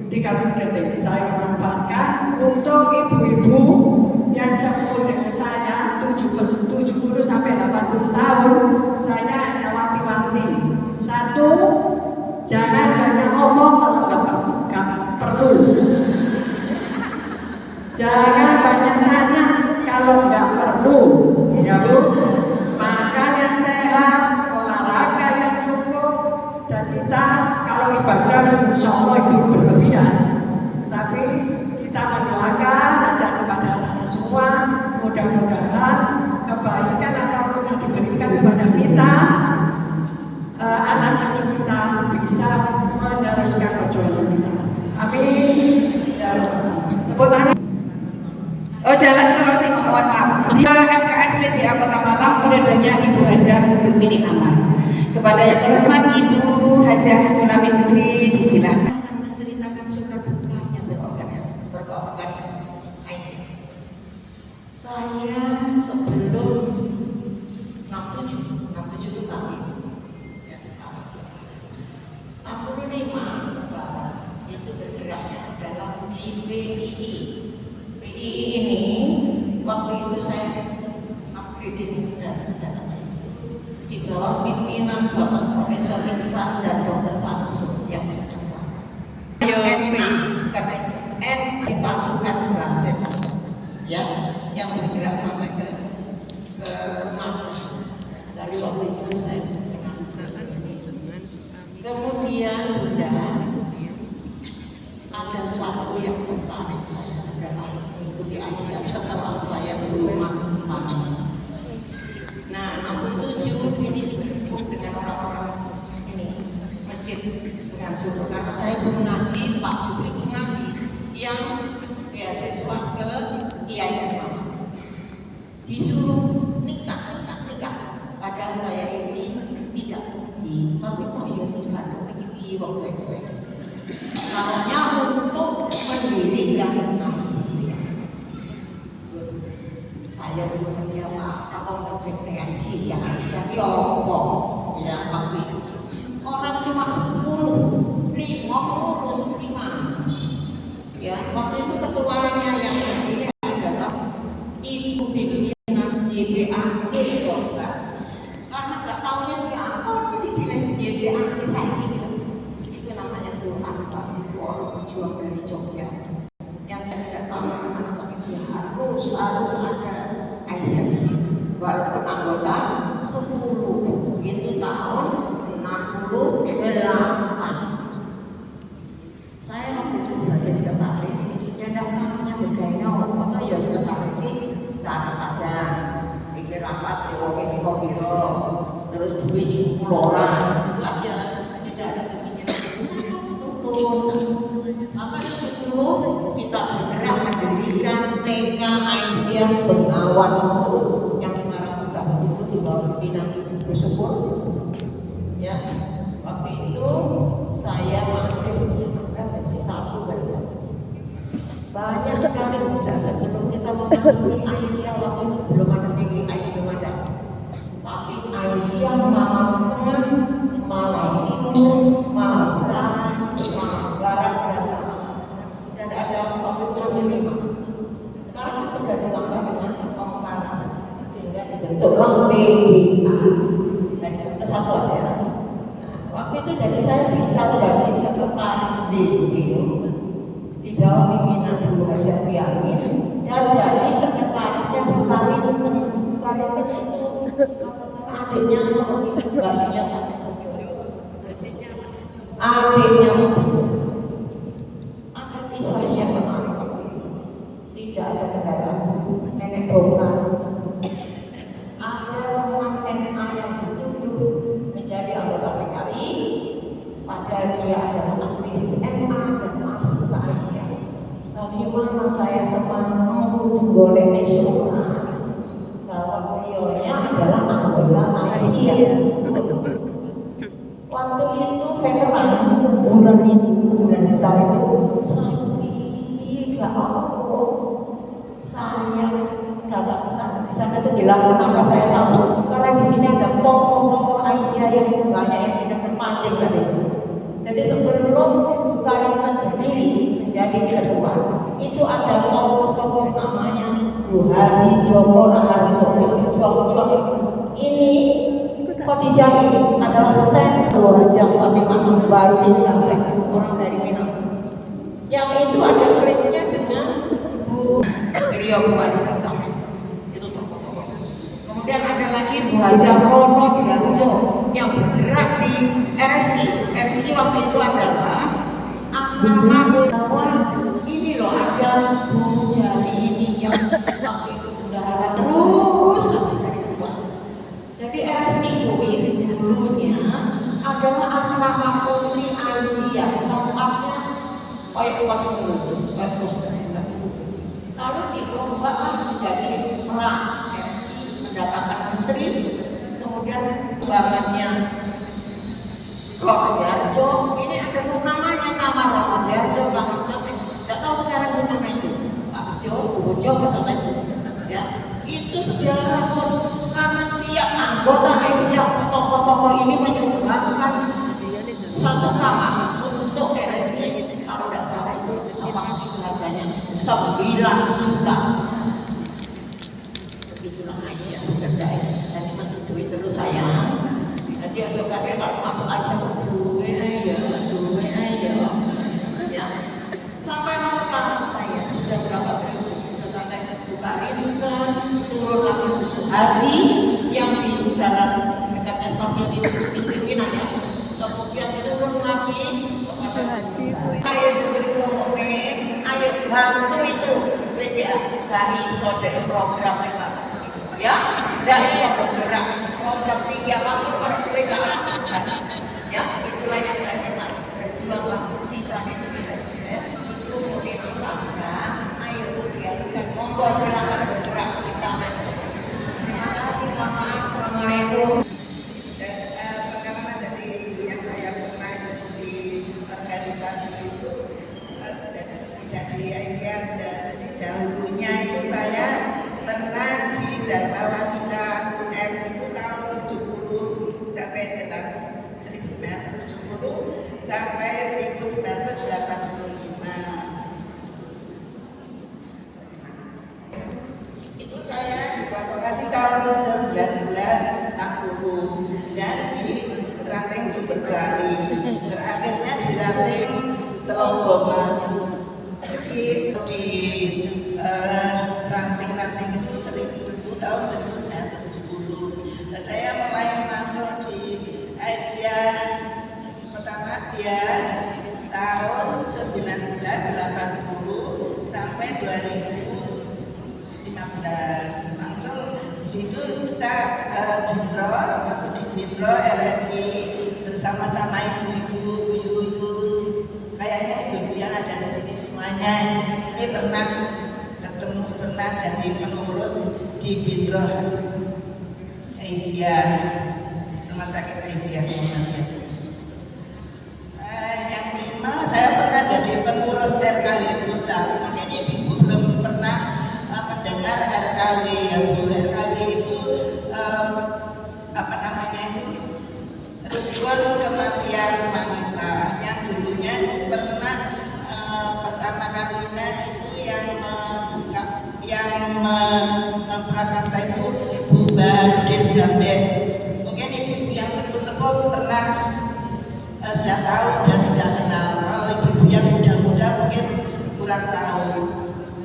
30 detik saya manfaatkan untuk ibu-ibu yang seumur dengan saya 70 sampai 80 tahun. Saya hanya wanti-wanti. Satu, jangan banyak omong kalau nggak perlu. Jangan banyak tanya kalau nggak perlu, ya Bu. Makan yang sehat, olahraga yang cukup, dan kita kalau ibadah insya Allah itu berlebihan. Tapi kita mendoakan aja kepada semua, mudah-mudahan kebaikan apapun yang diberikan kepada kita, anak cucu kita bisa meneruskan perjuangan kita. Amin. Ya Allah. Tepuk tangan. Oh, Jalan Sulawesi, mohon maaf. Di MKSPDA Kota Malang beredarnya Ibu Hajah Rukmini Amar. Kepada yang terhormat Ibu Hajah Sulami Jubri, disilakan. Akan menceritakan suka dukanya berorganisasi. Saya sebelum 67 itu kawin. 65 ke bawah itu bergeraknya adalah di PII. PII ini waktu itu saya upgrading dan segala di bawah pimpinan Bapak Profesor Iksan dan Dr. Samsul yang terdakwa. Karena N di pasukan Grafit, ya, yang bergerak sampai ke Remaja. Dari waktu itu saya kemudian ada satu yang tertarik saya adalah mengikuti Aisyah setelah saya berumah tangga. Nah, 67 ini diberikan dengan orang-orang ini masjid dengan suku karena saya mengaji, Pak Jubri mengaji yang beasiswa ke IAIN. Disuruh nikah. Padahal saya ini tidak uji, tapi kok ya tidak uji waktu itu. Namanya untuk mendirikan Aisyah. Saya belum dia apa ngecek dengan Aisyah di apa? Ya waktu itu orang cuma 10, 5 pengurus 5. Ya waktu itu ketuanya yang terpilih adalah Ibu pimpinan YPAC Jombang. Karena nggak tahunya siapa yang dipilih YPAC saya gitu. Itu namanya Bu Anta, itu orang pejuang dari Jogja. Yang saya tidak tahu mana, tapi dia harus ada Aisyah di sini. Walaupun anggota 10, itu tahun 68. Saya waktu itu sebagai sekretaris, ya daftarnya begayanya atau ya sekretaris ini catat aja. Pora itu aja, tidak ada pemikiran turun. Sampai 70 kita bergerak mendirikan TK Aisyah Bengawan Solo yang sekarang juga itu di bawah pimpinan bersyukur. Ya, waktu itu saya masih di satu berita. Banyak sekali muda sebelum kita memasuki Aisyah waktu itu belum ada PGI, belum ada. Tapi Aisyah Malang Tengah, Malang Timur, Malang Barat, Malang Barat dan ada waktu itu masih 5. Sekarang itu sudah ditambah dengan Pemekaran sehingga dibentuklah PGI. Dan itu satu ada. Waktu itu jadi saya bisa jadi sekretaris DPO di bawah pimpinan Bu Hajar Piamin dan jadi sekretarisnya Bu Karin itu adiknya Pak Bejo. Adiknya Pak Bejo. Ada kisahnya kemarin waktu itu. Tidak ada kendaraan nenek bongkar. Ada teman NA yang dituduh menjadi anggota PKI, padahal dia adalah aktivis NA dan masuk ke Aisyah. Bagaimana saya semampu menggolek nasional bahwa beliaunya adalah anggota Aisyah. Waktu itu veteran bulan besar itu saya datang ke sana. Di sana itu dilakukan apa saya tahu. Karena di sini ada tokoh-tokoh Aisyah yang banyak yang tidak terpancing tadi. Jadi sebelum Karingan berdiri menjadi ketua, itu ada tokoh-tokoh namanya Bu Haji Joko Raharjo, pejuang-pejuang ini. Khadijah ini adalah sen Bu Hajah Fatimah baru dicapai orang dari Minang. Yang itu ada skripnya dengan Bu Rio Buwadi Kasami. Itu tokoh-tokoh. Kemudian ada lagi Bu Hajah Rono Diarjo yang bergerak di RSI. RSI waktu itu adalah asrama bahwa ini loh ada Bu Jali ini yang waktu itu bendahara terus mencari ketua. Jadi RSI UI dulunya adalah asrama putri Aisyah, tempatnya kayak pos dulu, lalu dirombak menjadi merak RSI, mendatangkan menteri, kemudian bangannya Rohdiarjo, ini ada namanya kamar Rohdiarjo, kamar sampai, tidak tahu sekarang di mana itu, Pak Bejo, Bu Bejo, sampai ya, itu sejarah pun karena tiap anggota Aisyah, tokoh-tokoh ini menyumbangkan satu kamar untuk RSI, kalau tidak salah itu apa harganya 9 juta. Begitulah Aisyah bekerja dan menuntut terus saya. Jadi aja dia kalau masuk Aisyah duwe ya. Sampailah sekarang saya sudah berapa kali sudah sampai Bukarinkan, turun lagi Busuk Haji yang di jalan dekatnya stasiun itu pimpinan ya. Kemudian turun lagi ayo bantu itu BDA kami sode program mereka ya, tidak bisa bergerak program 3 waktu per BDA ya, itulah yang kita berjuanglah sisanya itu itu mobilitaskan, ayo diadukan monggo silakan bergerak di sana. Terima kasih Bapak, assalamualaikum. Pengalaman dari yang saya pernah di organisasi itu tidak di Aisyah, jadi dahulunya itu saya pernah di Dharma Wanita UM itu tahun 70 sampai 1970 sampai 1985. Itu saya di korporasi tahun 1960 dan di ranting Sumbergali, terakhirnya di ranting Telonggomas. Jadi di ranting-ranting itu 1000 tahun 1970. Nah, saya mulai masuk di Aisyah pertama dia tahun 1980 sampai 2015. Langsung di situ kita dinro masuk di BIN Biro RSI bersama-sama ibu-ibu, guru-guru, kayaknya ibu-ibu yang ada di sini semuanya ini pernah ketemu, pernah jadi pengurus di Biro Asia, Rumah Sakit Asia sebenarnya. Yang kelima, saya pernah jadi pengurus RKW pusat. Mungkin ibu belum pernah mendengar RKW ya Bu. RKW itu apa namanya itu, rukun kematian wanita yang dulunya itu pernah pertama kalinya itu yang membuka, yang memprakarsai itu Bu Baharudin Jambe. Mungkin ibu-ibu yang sepuh-sepuh pernah sudah tahu dan sudah kenal. Kalau ibu-ibu yang muda-muda mungkin kurang tahu.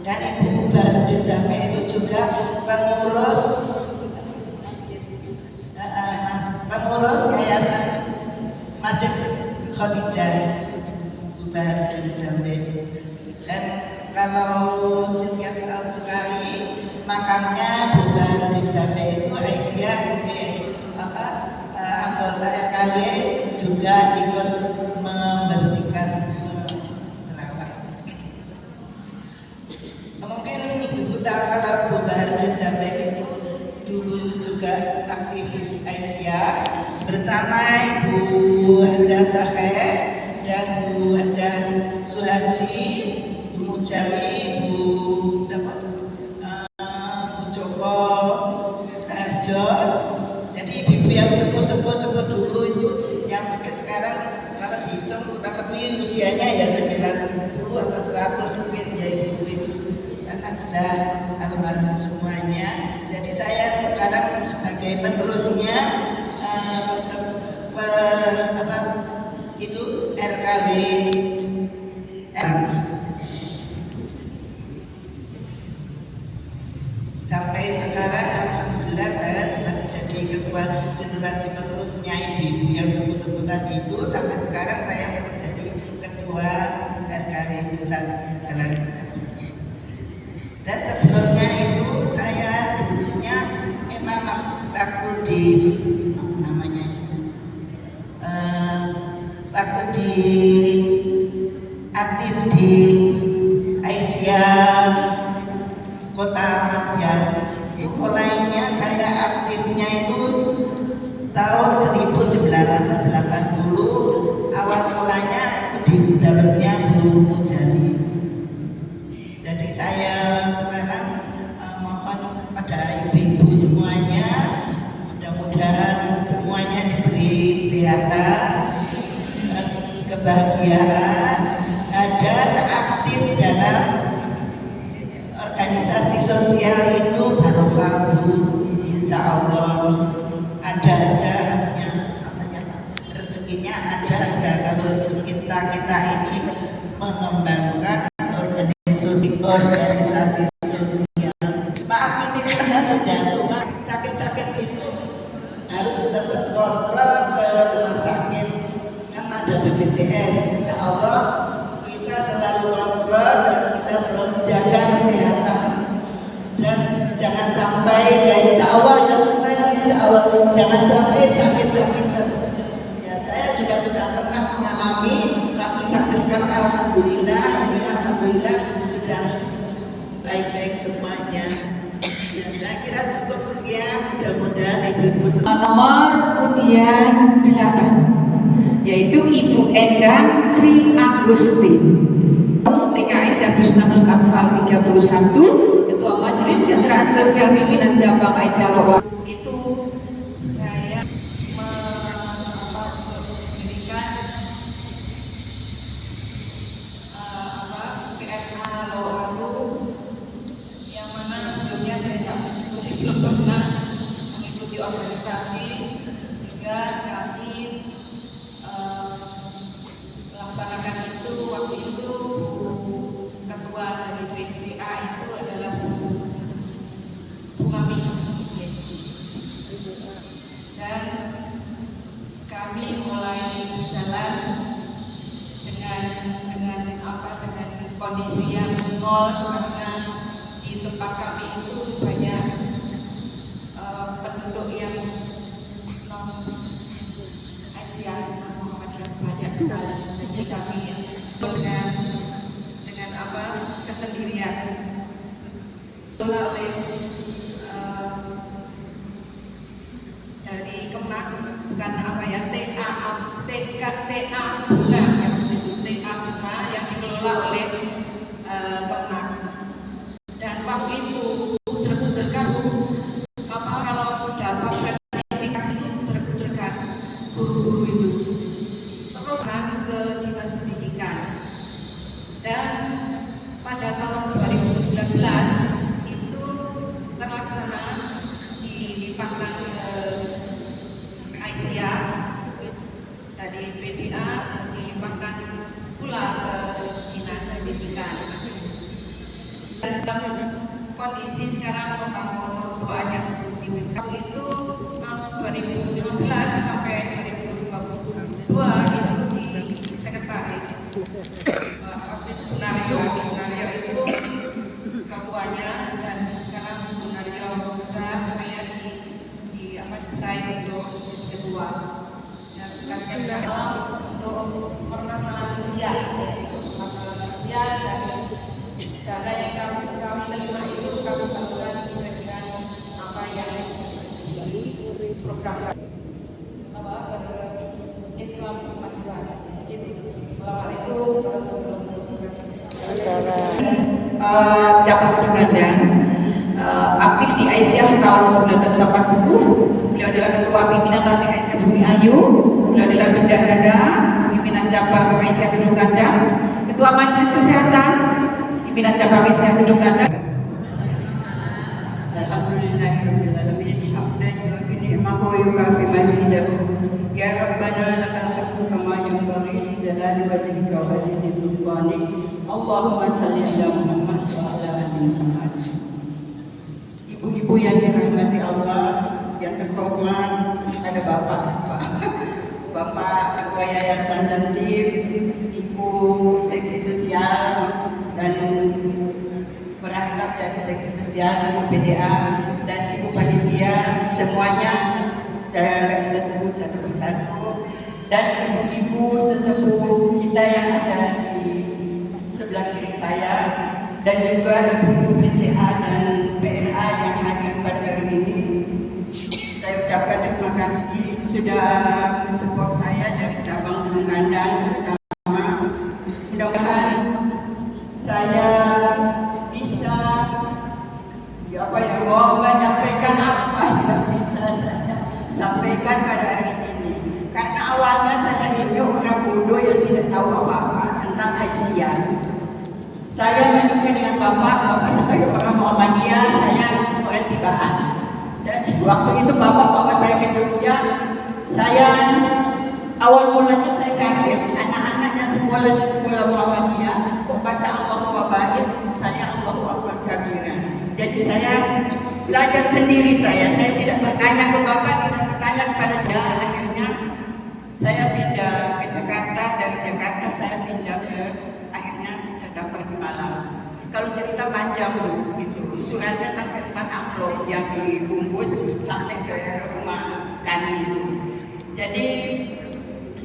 Dan Ibu Baharudin Jambe itu juga pengurus Yayasan Masjid Khadijah, Ibu Baharudin Jambe. Dan kalau setiap tahun sekali makamnya Bu Baharudin Jambe itu Aisyah anggota RKW juga ikut membersihkan terawat. Mungkin ibu-ibu tahu kalau Bu Baharudin Jambe itu dulu juga aktivis Aisyah bersama Ibu Hajah Saheh dan Bu Hajah Suhaji, Bu Mujali, Bu Joko Harjo. Jadi ibu-ibu yang sepuh-sepuh dulu itu yang mungkin sekarang kalau dihitung kurang lebih usianya ya 90 atau 100 mungkin ya ibu-ibu itu, karena sudah almarhum semuanya. Jadi saya sekarang sebagai penerusnya itu RKW. Sampai sekarang alhamdulillah saya masih jadi ketua generasi penerusnya ibu-ibu yang sepuh-sepuh tadi itu. Sampai sekarang saya masih jadi ketua RKW Pusat Jalan. Dan sebelumnya itu saya dulunya memang waktu di namanya waktu di aktif di Aisyah Kota Madya itu mulainya saya aktifnya itu tahun 1980. Awal mulanya itu di dalamnya Bu Mujali. Jadi saya sekarang mohon kepada ibu-ibu semuanya, mudah-mudahan semuanya diberi kesehatan, kebahagiaan, dan aktif dalam organisasi sosial itu barokah Bu. Insya Allah ada aja rezekinya, ada aja kalau kita ini mengembangkan organisasi sosial. Maaf ini karena sudah tua, sakit-sakit itu harus tetap kontrol ke rumah sakit, kan ada BPJS. Insya Allah kita selalu kontrol dan kita selalu menjaga kesehatan, dan jangan sampai ya insya Allah jangan sampai sakit-sakitan. Ya saya juga sudah pernah mengalami, tapi sampai sekarang alhamdulillah sudah baik-baik semuanya. Ya, saya kira cukup sekian, mudah-mudahan ibu-ibu Nomor kemudian 8 yaitu Ibu Endang Sri Agusti, PKS Husnul Atfal 31, Ketua Majelis Kesejahteraan Sosial Pimpinan Cabang Aisyah Loa. Itu saya memberikan PMA Loa yang mana sebelumnya saya belum pernah mengikuti organisasi, sehingga kami melaksanakan itu. Waktu itu ketua dari PCA itu adalah Bu Mami, dan kami mulai jalan dengan kondisi yang nol, karena di tempat kami itu banyak penduduk yang non sekali. Jadi kami dengan apa kesendirian. Oleh dari Kemenang, bukan apa ya, TA Bunga yang TA Bunga yang dikelola oleh Kemenang. Dan waktu itu puter-puterkan apa kalau dapat sertifikasi itu puter-puterkan guru-guru itu terus ke dinas pendidikan. Dan pada tahun 2019 itu terlaksana dilimpahkan Aisyah dari PDA, dilimpahkan pula ke dinas pendidikan. Dan kondisi sekarang membangun doanya itu tahun 2015 sampai 2022 itu di sekretaris Bunario itu ketuanya, dan sekarang Bunario udah saya di distrain untuk kedua, dan tugasnya adalah untuk permasalahan sosial dan dana yang kami terima itu kami salurkan sesuai dengan apa yang di program Islam Kemajuan. Assalamualaikum warahmatullahi wabarakatuh. Cabang Gedung Gandang aktif di Aisyah tahun 1980. Beliau adalah ketua pimpinan ranting Aisyah Bumi Ayu. Beliau adalah bendahara pimpinan cabang Aisyah Gedung Gandang, ketua majelis kesehatan pimpinan cabang Aisyah Gedung Gandang. Alhamdulillahirabbil alamin, hamdan yu'affi ni'amahu wa yukafi mazidahu. Ya Rabbana lakal hamdu kama yanbaghi li jalali wajhika wa li sultanik. Allahumma shalli ala Muhammad wa ala ali Muhammad. Ibu-ibu yang dirahmati Allah, yang terhormat, ada Bapak Ketua Yayasan dan tim, Ibu Seksi Sosial dan perangkat dari Seksi Sosial PDA dan Ibu Panitia, semuanya saya nggak bisa sebut satu persatu, dan ibu-ibu sesepuh kita yang ada di sebelah kiri saya, dan juga ibu-ibu PCA dan PRA yang hadir pada hari ini. Saya ucapkan terima kasih sudah mensupport saya dari cabang Gedung Gandang terutama. Mudah-mudahan saya bisa mau menyampaikan apa yang bisa saya sampaikan pada hari ini. Karena awalnya saya ini orang bodoh yang tidak tahu apa-apa tentang Aisyah. Saya menikah dengan bapak saya orang Muhammadiyah, saya orang Tibaan. Dan waktu itu bapak bawa saya ke Jogja. Saya awal mulanya saya kaget, anak-anaknya sekolah di sekolah Muhammadiyah kok baca Allahumma barik, saya Allahu Akbar kabiran. Jadi saya belajar sendiri, saya tidak bertanya ke bapak, tidak bertanya kepada saya. Akhirnya saya pindah ke Jakarta, dari Jakarta saya pindah ke akhirnya terdaftar di Malang. Kalau cerita panjang itu suratnya sampai 4 amplop yang dibungkus sampai ke rumah kami itu. Jadi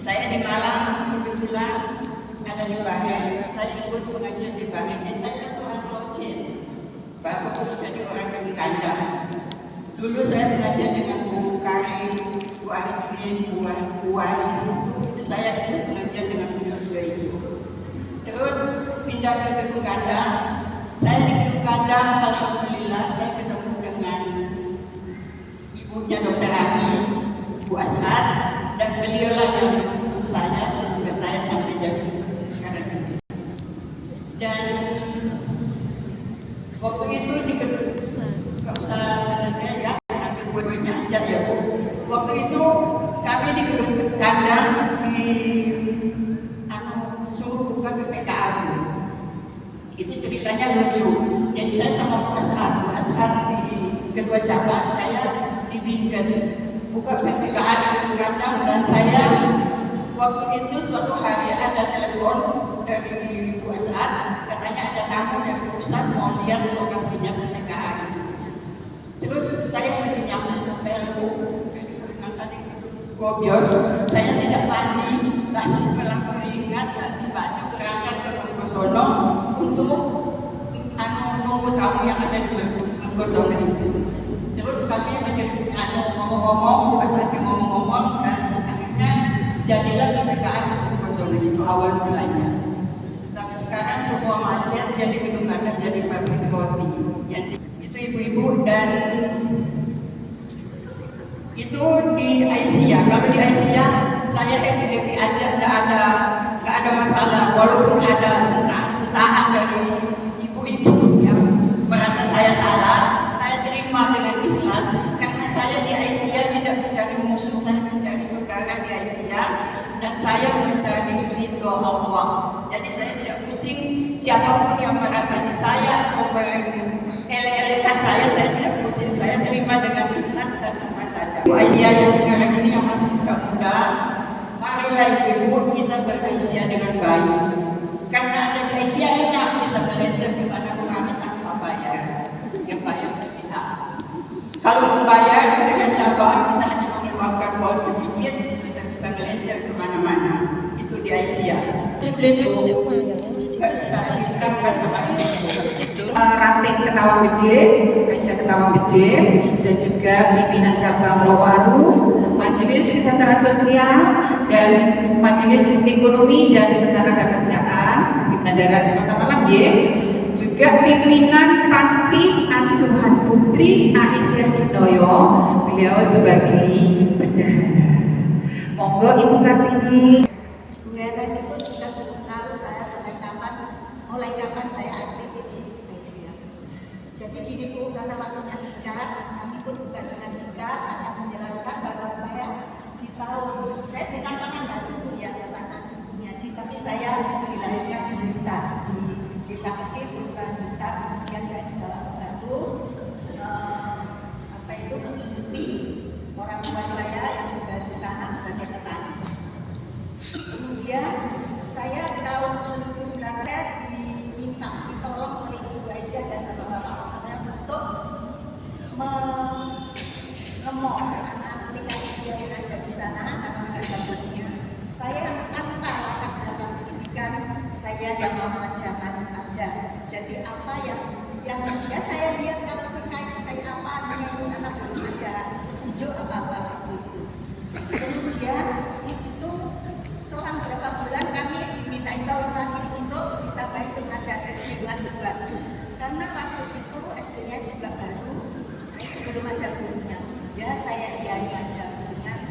saya di Malang kebetulan ada di Bahrain, saya ikut pengajian di Bahrain. Saya kan orang Locin, baru jadi orang Gedung Gandang. Dulu saya pengajian dengan Bu Karim, Bu Arifin, Bu Aris, itu saya ikut pengajian dengan beliau itu. Terus pindah ke Gedung Gandang. Saya di Gedung Gandang, alhamdulillah saya ketemu dengan ibunya Dr. Ami, Bu Asad, dan beliaulah yang menuntut saya sehingga saya sampai jadi seperti sekarang ini. Dan waktu itu di nggak usah menanya ya, ambil buahnya aja ya Bu. Waktu itu kami di Gedung Gandang di suruh buka PPKA. Itu ceritanya lucu. Jadi saya sama Bu Asad di ketua cabang, saya di Binkes buka PPKA di Gedung Gandang, dan saya waktu itu suatu hari ada telepon dari Bu Asad, katanya ada tamu dari pusat mau lihat lokasinya PPKA. Terus saya lagi nyampe PLU, jadi keringetan itu gobios, saya tidak mandi, langsung melakukan berniat ganti baju berangkat ke Mergosono untuk nunggu tamu yang ada di Mergosono itu. Terus kami ngomong-ngomong, pas lagi ngomong-ngomong, dan akhirnya jadilah PPKN di Mergosono itu awal mulanya. Tapi sekarang semua macet, jadi kedungatan jadi pabrik roti. Itu ibu-ibu, dan itu di Aisyah. Kalau di Aisyah saya happy aja, nggak ada masalah. Walaupun ada sentahan dari ibu-ibu yang merasa saya salah, saya terima dengan ikhlas. Karena saya di Aisyah tidak mencari musuh, saya mencari saudara di Aisyah, dan saya mencari ridho Allah. Jadi saya tidak pusing siapapun yang merasanya saya atau ele-elekan saya tidak pusing. Saya terima dengan ikhlas dan aman dada. Aisyah yang sekarang ini yang masih muda-muda, marilah ibu kita beraisyah dengan baik. Karena ada Aisyah enak, bisa meleceh ke sana kemari tanpa bayar. Yang bayar kita. Kalau membayar dengan cabang, kita hanya mengeluarkan uang sedikit, kita bisa meleceh kemana-mana. Itu di Aisyah. Itu nggak bisa diterapkan sama ini. Ranting Ketawang Gede, Aisyah Ketawang Gede, dan juga pimpinan cabang Lowaru, Majelis Kesejahteraan Sosial, dan Majelis Ekonomi dan Ketenagakerjaan, pimpinan daerah Sumatera Malang, juga pimpinan Panti Asuhan Putri Aisyah Dinoyo, beliau sebagai bendahara. Monggo Ibu Kartini. Bu Helen itu sudah tahu saya sampai mulai kapan saya aktif di Aisyah. Jadi gini Bu, karena waktunya singkat, kami pun bukan dengan singkat akan menjelaskan bahwa saya dikatakan nggak dulu ya tentang nasib Haji, tapi saya dilahirkan di Blitar, di desa kecil bukan Blitar. Kemudian saya dibawa ke Batu, mengikuti orang tua saya yang tinggal di sana sebagai petani. Kemudian saya di tahun 1990 diminta ditolong oleh Ibu Aisyah dan bapak-bapak untuk mengemok anak-anak tingkat usia yang ada di sana karena ada dapurnya. Saya tanpa latar belakang pendidikan, saya yang mau mengajarkan aja. Jadi apa yang ya saya lihat kalau kayak apa yang anak belum ada tunjuk apa itu. Kemudian itu selang berapa bulan kami diminta tolong lagi untuk ditambahin pengajar SD kelas 2. Karena waktu itu SD-nya juga baru, itu belum ada gurunya. Ya saya iyai aja dengan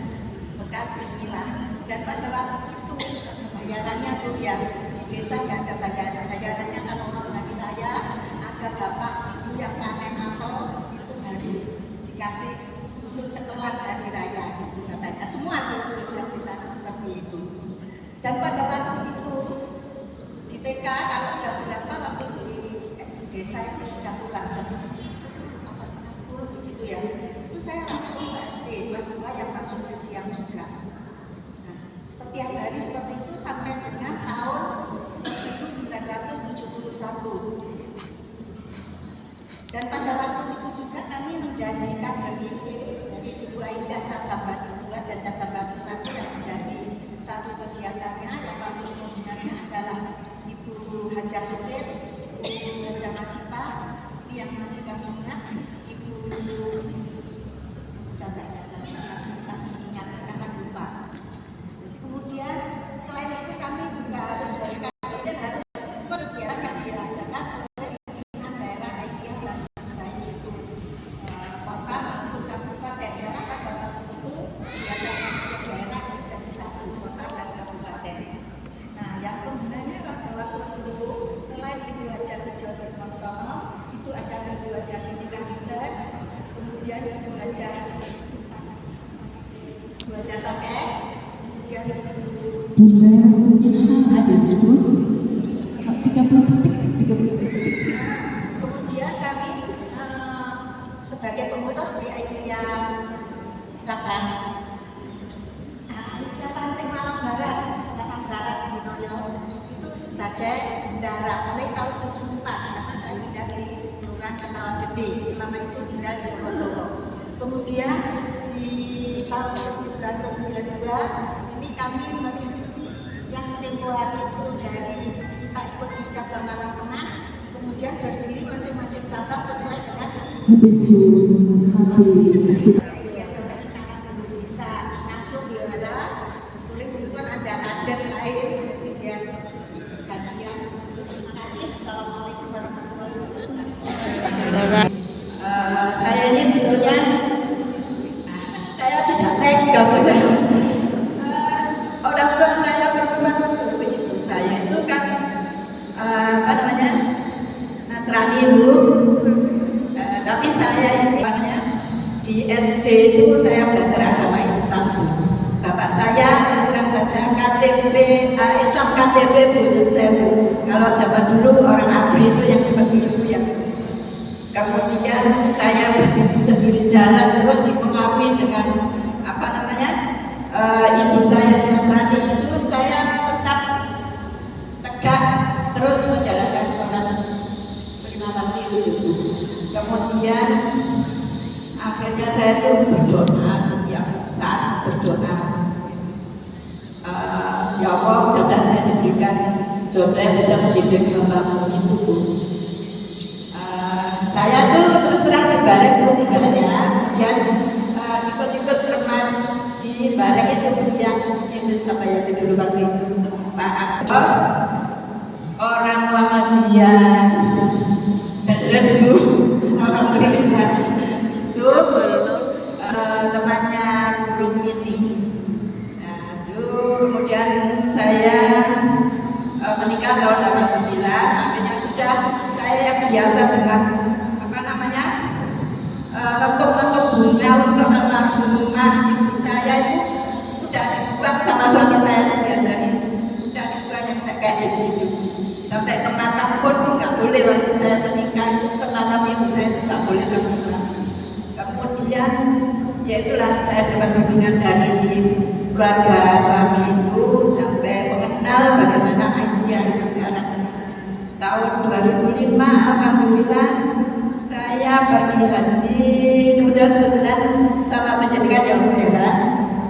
bekal bismillah. Dan pada waktu itu bayarannya tuh ya di desa nggak ada bayarannya kalau mau hari raya ada bapak ibu yang panen apel itu baru dikasih untuk cekelan hari raya itu katanya. Semua tuh yang di sana seperti itu. Dan pada waktu itu di TK kalau jam berapa waktu itu di desa itu sudah pulang jam 9:30 begitu ya. Itu saya langsung ke SD kelas 2 yang masuknya siang juga. Nah, setiap hari seperti itu sampai dengan tahun 1971. Dan pada waktu itu juga kami menjadi kader dari Ibu Aisyah cabang Batu 2 dan cabang Batu 1 yang menjadi satu kegiatannya yang waktu pembinanya adalah Ibu Hajah Sukir, Ibu Hajah Masita, yang masih kami ingat, Ibu ingat sekarang lupa. Kemudian selain itu kami juga harus berikan dan harus ikut kegiatan yang diadakan oleh pimpinan daerah Aisyah dan lain itu kota maupun kabupaten. Karena pada waktu itu kegiatan Aisyah daerah menjadi satu kota dan kabupaten. Nah, yang pembinanya pada waktu itu selain Ibu Hajah Bejo Termongsono, itu adalah Ibu Hajah Siti Kanita, kemudian Ibu Hajah Sake, kemudian Bunda waktunya habis Bu. 30 detik. Kemudian kami sebagai pengurus di Aisyah cabang Aisyah Pantai Malang Barat di Noyo itu sebagai bendara mulai tahun 74 karena saya tinggal di Kelurahan Ketawang Gede, selama itu tinggal di Lombok. Kemudian di tahun 1992 ini kami memiliki yang tempo hari itu dari kita ikut di cabang Malang Tengah, kemudian berdiri masing-masing cabang sesuai dengan habis ya, sampai sekarang belum bisa ngasuh biara, boleh bukan ada adat lain, jadi biar gantian. Terima kasih. Assalamualaikum warahmatullahi wabarakatuh. Saya ini sebetulnya saya tidak pegang orang tua saya perempuan itu ibu saya itu kan Nasrani Bu, tapi saya ini di SD itu saya belajar agama Islam. Bapak saya terus terang saja KTP Islam KTP Bu Sewu. Kalau zaman dulu orang ABRI itu yang seperti itu yang. Kemudian saya berdiri sendiri jalan terus dipengaruhi dengan ibu saya di Nasrani itu saya tetap tegak terus menjalankan sholat 5 waktu itu. Kemudian akhirnya saya itu berdoa setiap saat berdoa. Ya Allah, mudah-mudahan saya diberikan jodoh yang bisa membimbing hambamu gitu Bu. Saya tuh terus terang di bareng Bu tinggalnya, kemudian ikut-ikut remas di bareng itu yang ingin sampai yang dulu waktu itu Pak Akbar, orang Muhammadiyah terus Bu, alhamdulillah itu temannya guru ini. Nah, itu kemudian saya menikah tahun 89, akhirnya sudah saya yang biasa dengan lengkap bunga untuk rumah ibu saya itu udah dibuang sama suami saya, diajari udah dibuang yang saya kayak gitu. Sampai ke makam pun nggak boleh waktu saya menikah itu ke makam ibu saya itu nggak boleh sama sekali. Kemudian ya itulah saya dapat bimbingan dari keluarga suami itu sampai mengenal bagaimana Aisyah itu sekarang. Tahun 2005 alhamdulillah saya pergi haji, kebetulan sama menjadikan yang merah,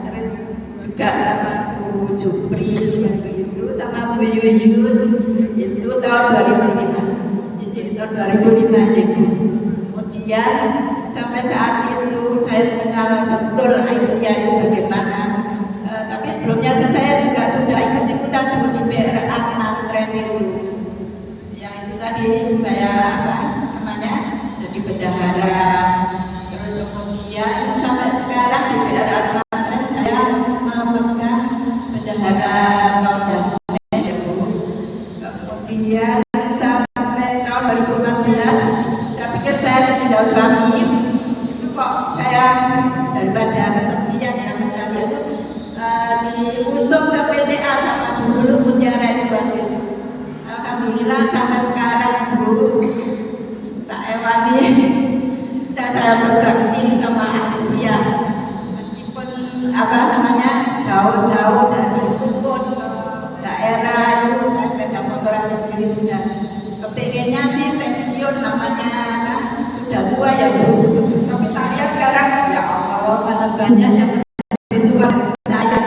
terus juga sama Bu Jupri itu, sama Bu Yuyun itu tahun 2005. Jadi tahun 2005 jadi. Kemudian sampai saat itu saya mengenal betul Aisyah itu bagaimana. Tapi sebelumnya itu saya juga sudah ikut-ikutan di PRA Mantren itu. Yang itu tadi saya jadi bendahara, terus kemudian sampai sekarang di PRA Mantren saya memegang bendahara tahun dasar. Kemudian sampai tahun 2014 saya pikir saya tinggal suami itu kok saya daripada kesepian yang mencari itu diusung ke PCA sama dulu punya Ridwan itu. Alhamdulillah sampai sekarang Bu tak ewani dan saya berbakti sama Aisyah meskipun jauh-jauh dari Sukun daerah itu saya sepeda motoran sendiri sudah kepengennya sih pensiun namanya sudah tua ya Bu, tapi tak lihat sekarang ya Allah mana banyak yang itu saya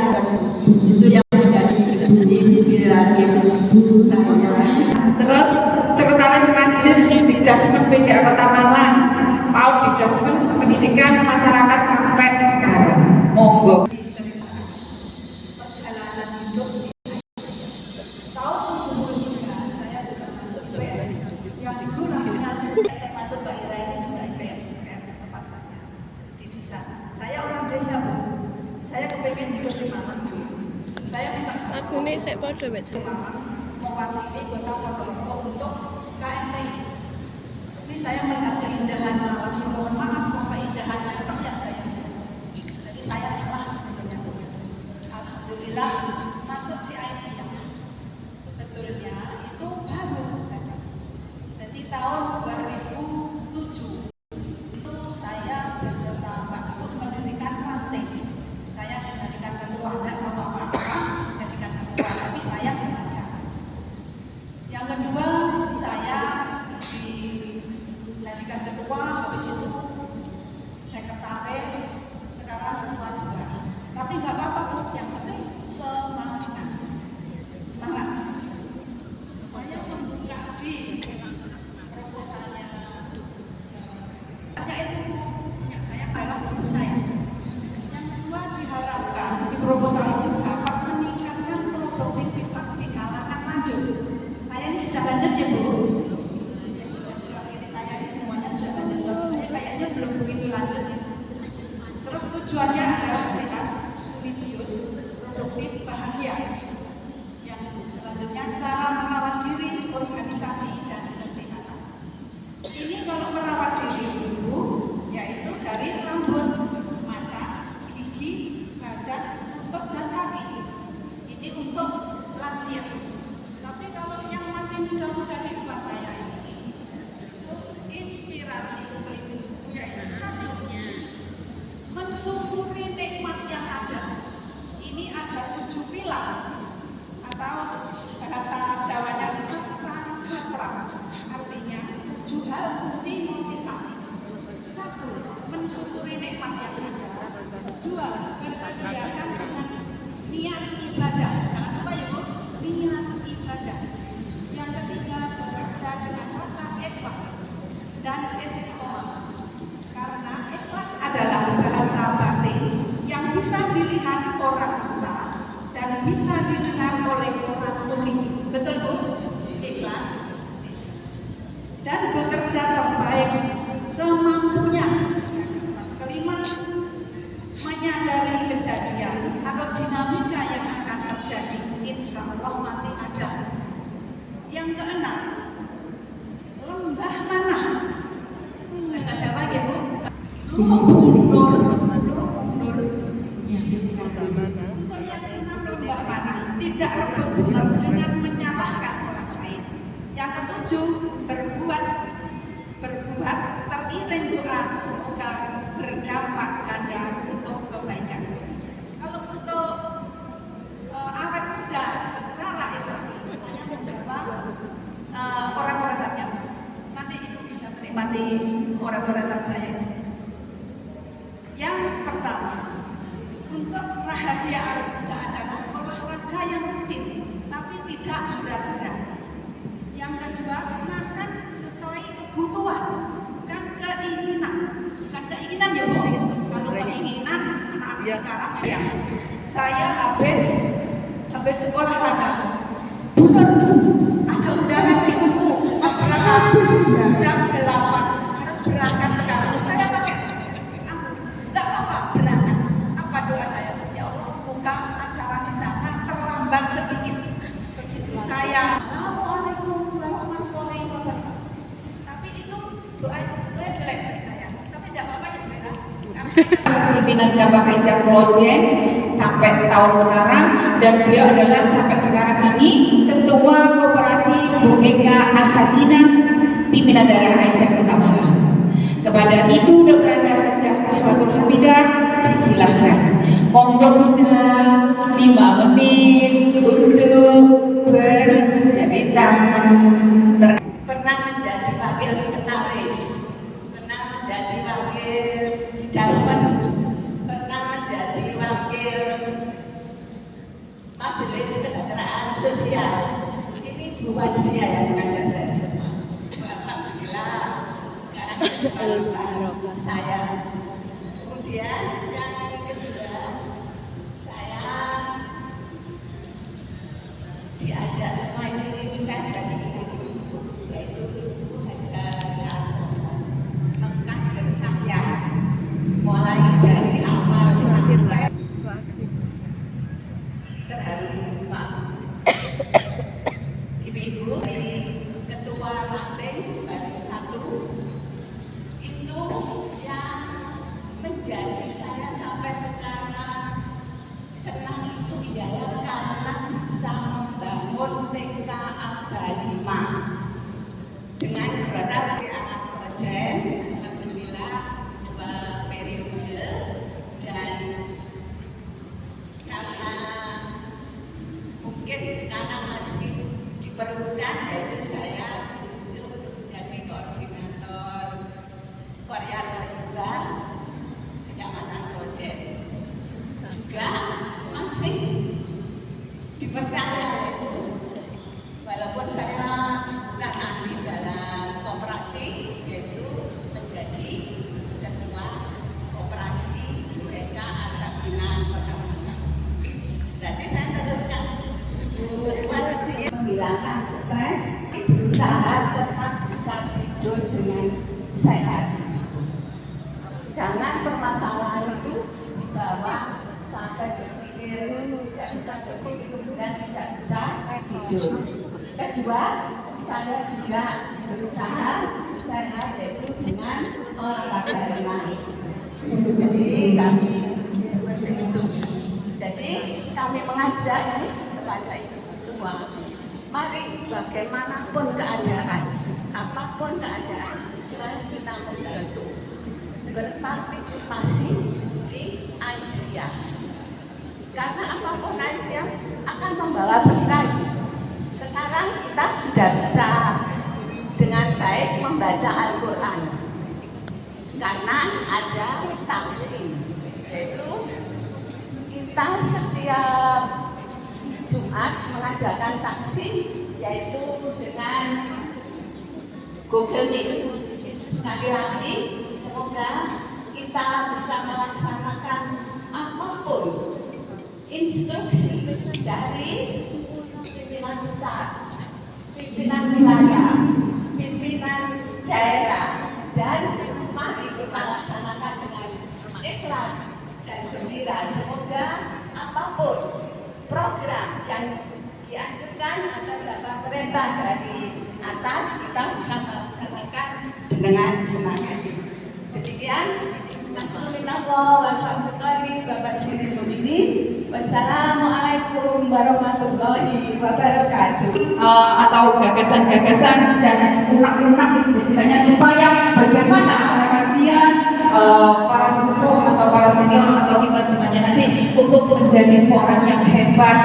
itu yang menjadi inspirasi saya. Terus Sekretaris Majelis di Dasmen PDA Kota Malang, PAUD di Dasmen Pendidikan Masyarakat sampai sekarang. Monggo. Perjalanan hidup tahun 73 saya sudah masuk PR. Yang dulu namanya saya masuk daerah ini sudah PR tempat saya di desa. Saya orang desa Bu. Saya kepengen hidup di Malang. Saya minta Aku nih saya pada baca. mewakili Kota Ponorogo untuk KMTI. Jadi saya melihat keindahan Malang, ya mohon maaf kok keindahannya itu yang saya lihat. Jadi saya salah sebetulnya. Alhamdulillah masuk di Aisyah. Sebetulnya itu baru saya. Jadi tahun 2007 itu saya beserta Pak Luhut mendirikan ranting. Saya dijadikan ketua, dan Bapak dijadikan ketua, tapi saya belajar. Yang kedua, saya dijadikan ketua, habis itu sekretaris, sekarang ketua juga. Tapi nggak apa-apa, yang penting semangat. Bu? Sebelah kiri saya ini semuanya sudah lanjut. Saya kayaknya belum begitu lanjut. Terus tujuannya adalah sehat, religius, produktif, bahagia. Yang selanjutnya cara merawat diri, organisasi, dan kesehatan. Ini kalau merawat diri dulu, yaitu dari rambut, mata, gigi, badan, lutut, dan kaki. Ini untuk lansia. Tapi kalau yang masih muda-muda di depan saya ini, itu inspirasi untuk ibu-ibu, yaitu satu, mensyukuri nikmat yang ada. Ini ada 7 pilar atau bahasa Jawanya serta katra, artinya 7 hal kunci motivasi. 1. Mensyukuri nikmat yang ada. 2. Berkegiatan dengan niat ibadah. Jangan lupa ya Bu, niat ibadah. Yang ketiga, bekerja dengan rasa ikhlas dan istiqomah. Karena ikhlas adalah bahasa batin yang bisa dilihat orang buta dan bisa didengar oleh orang tuli. Betul Bu? Ikhlas. Dan bekerja terbaik semampunya. Kelima, menyadari kejadian atau dinamika yang akan terjadi, insya Allah masih ada. Yang keenam, lembah mana? Bahasa Jawa ya Bu? Mundur. Untuk yang keenam, lembah mana? Tidak rebut dengan menyalahkan orang lain. Yang ketujuh, berbuat teriring doa, semoga berdampak ganda untuk kebaikan. Kalau untuk awet muda secara Islami, saya mencoba orat-oratannya. Nanti Ibu bisa menikmati orat-oratan saya. Yang pertama, untuk rahasia awet muda adalah olahraga yang rutin, tapi tidak berat-berat. Yang kedua, makan sesuai kebutuhan, bukan keinginan. Bukan keinginan ya Bu. Kalau keinginan anak-anak sekarang ya. Saya habis olahraga, bunut, ada undangan di UMU jam berapa? Jam 8 harus berangkat sekarang. Saya pakai tidak apa-apa berangkat. Apa doa saya? Ya Allah, semoga acara di sana terlambat sedikit. Begitu saya. Assalamualaikum warahmatullahi wabarakatuh. Tapi itu doa itu sebetulnya jelek bagi saya. Tapi tidak apa-apa ya Bu Vera. Pimpinan cabang Aisyah Project sampai tahun sekarang, dan beliau adalah sampai sekarang ini Ketua Koperasi Bu Eka Asakina, pimpinan daerah Aisyah Kota Malang. Kepada Ibu Dr. Anda Hajah Uswatul Hamidah, disilahkan. Monggo Bunda 5 menit untuk bercerita. Pernah menjadi wakil sekretaris, pernah menjadi wakil di Dasmen, pernah menjadi wakil Majelis Kesejahteraan Sosial. Ini Bu Wajdia yang mengajak saya semua. Alhamdulillah sekarang jadi saya. Kemudian yang kedua, saya diajak semua ini saya jadi yaitu Ibu Hajar mengkader saya mulai dari awal sampai terharu Pak. Ibu-ibu dari ketua ranting Badan 1 itu yang menjadi saya sampai sekarang senang itu ya karena bisa membangun TK Abda 5 dengan gerakan anak projen. Alhamdulillah 2 periode, dan karena mungkin permasalahan itu dibawa sampai berpikir tidak bisa berpikir dan tidak bisa tidur. Kedua, saya juga berusaha sehat yaitu dengan olahraga renang. Jadi kami seperti itu. Jadi kami mengajak ini kepada ibu semua. Mari bagaimanapun keadaan, apapun keadaan, mari kita membantu berpartisipasi di Aisyah. Karena apapun Aisyah akan membawa berkah. Sekarang kita sudah bisa dengan baik membaca Al-Quran. Karena ada taksim, yaitu kita setiap Jumat mengadakan taksim, yaitu dengan Google Meet. Sekali lagi, semoga kita bisa melaksanakan apapun instruksi dari pimpinan pusat, pimpinan wilayah, pimpinan daerah, dan mari kita laksanakan dengan ikhlas dan gembira. Semoga apapun program yang dianjurkan atas dasar perintah dari atas kita bisa melaksanakan dengan semangat. Demikian. Assalamualaikum Bapak Sri Mumini. Wassalamualaikum warahmatullahi wabarakatuh. Atau gagasan-gagasan dan unek-unek istilahnya supaya bagaimana rahasia para sesepuh atau para senior atau kita semuanya nanti untuk menjadi orang yang hebat,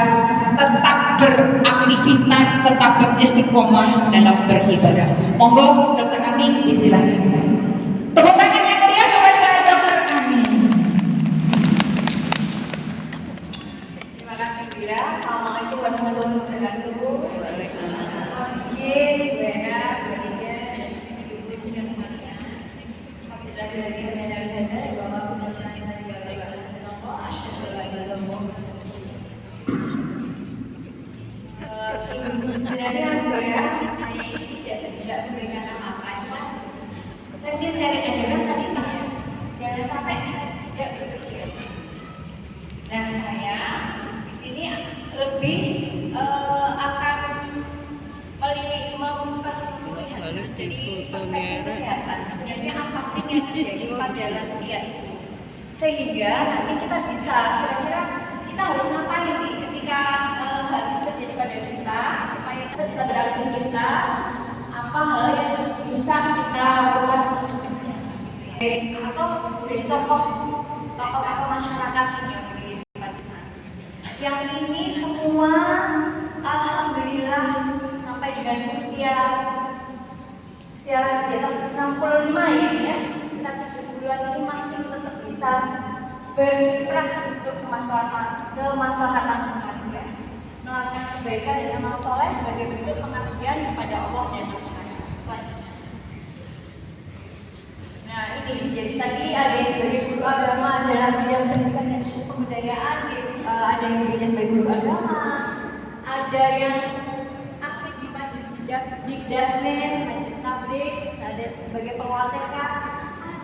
tetap beraktivitas, tetap beristiqomah dalam beribadah. Monggo Dokter Amin disilakan. Tepuk tangan yang meriah kepada Dokter Amin. Terima kasih Bira. Assalamualaikum warahmatullahi wabarakatuh. Waalaikumsalam. Izin, Bera, Beriga, dan ibu senior sekalian. Alhamdulillah dari hada bahwa benar-benar kita digagalkan Allah. Asyhadu sebenarnya Bera hanya ini tidak memberikan apa-apa. Saya ingin cari ajaran tadi saya jangan sampai tidak berpikir. Dan saya di sini lebih akan memperlihat jadi perspektif kesehatan. Sebenarnya apa sih yang terjadi pada lansia itu? Sehingga nanti kita bisa kira-kira kita harus ngapain nih ketika hal itu terjadi pada kita supaya kita bisa beraktivitas apa hal yang bisa kita lakukan untuk mencegah atau menjadi tokoh masyarakat ini yang ini semua alhamdulillah sampai dengan usia di atas 65 ya kita 70-an ini masih tetap bisa bergerak untuk kemaslahatan manusia melakukan kebaikan dan amal soleh sebagai bentuk pengabdian kepada Allah dan Tuhan. Nah ini jadi tadi ada yang sebagai guru agama dalam bidang pendidikan dan pemberdayaan, ada yang bekerja sebagai guru agama, ada yang aktif di majelis Dikdasmen, majelis tablik, ada sebagai pengelola TK,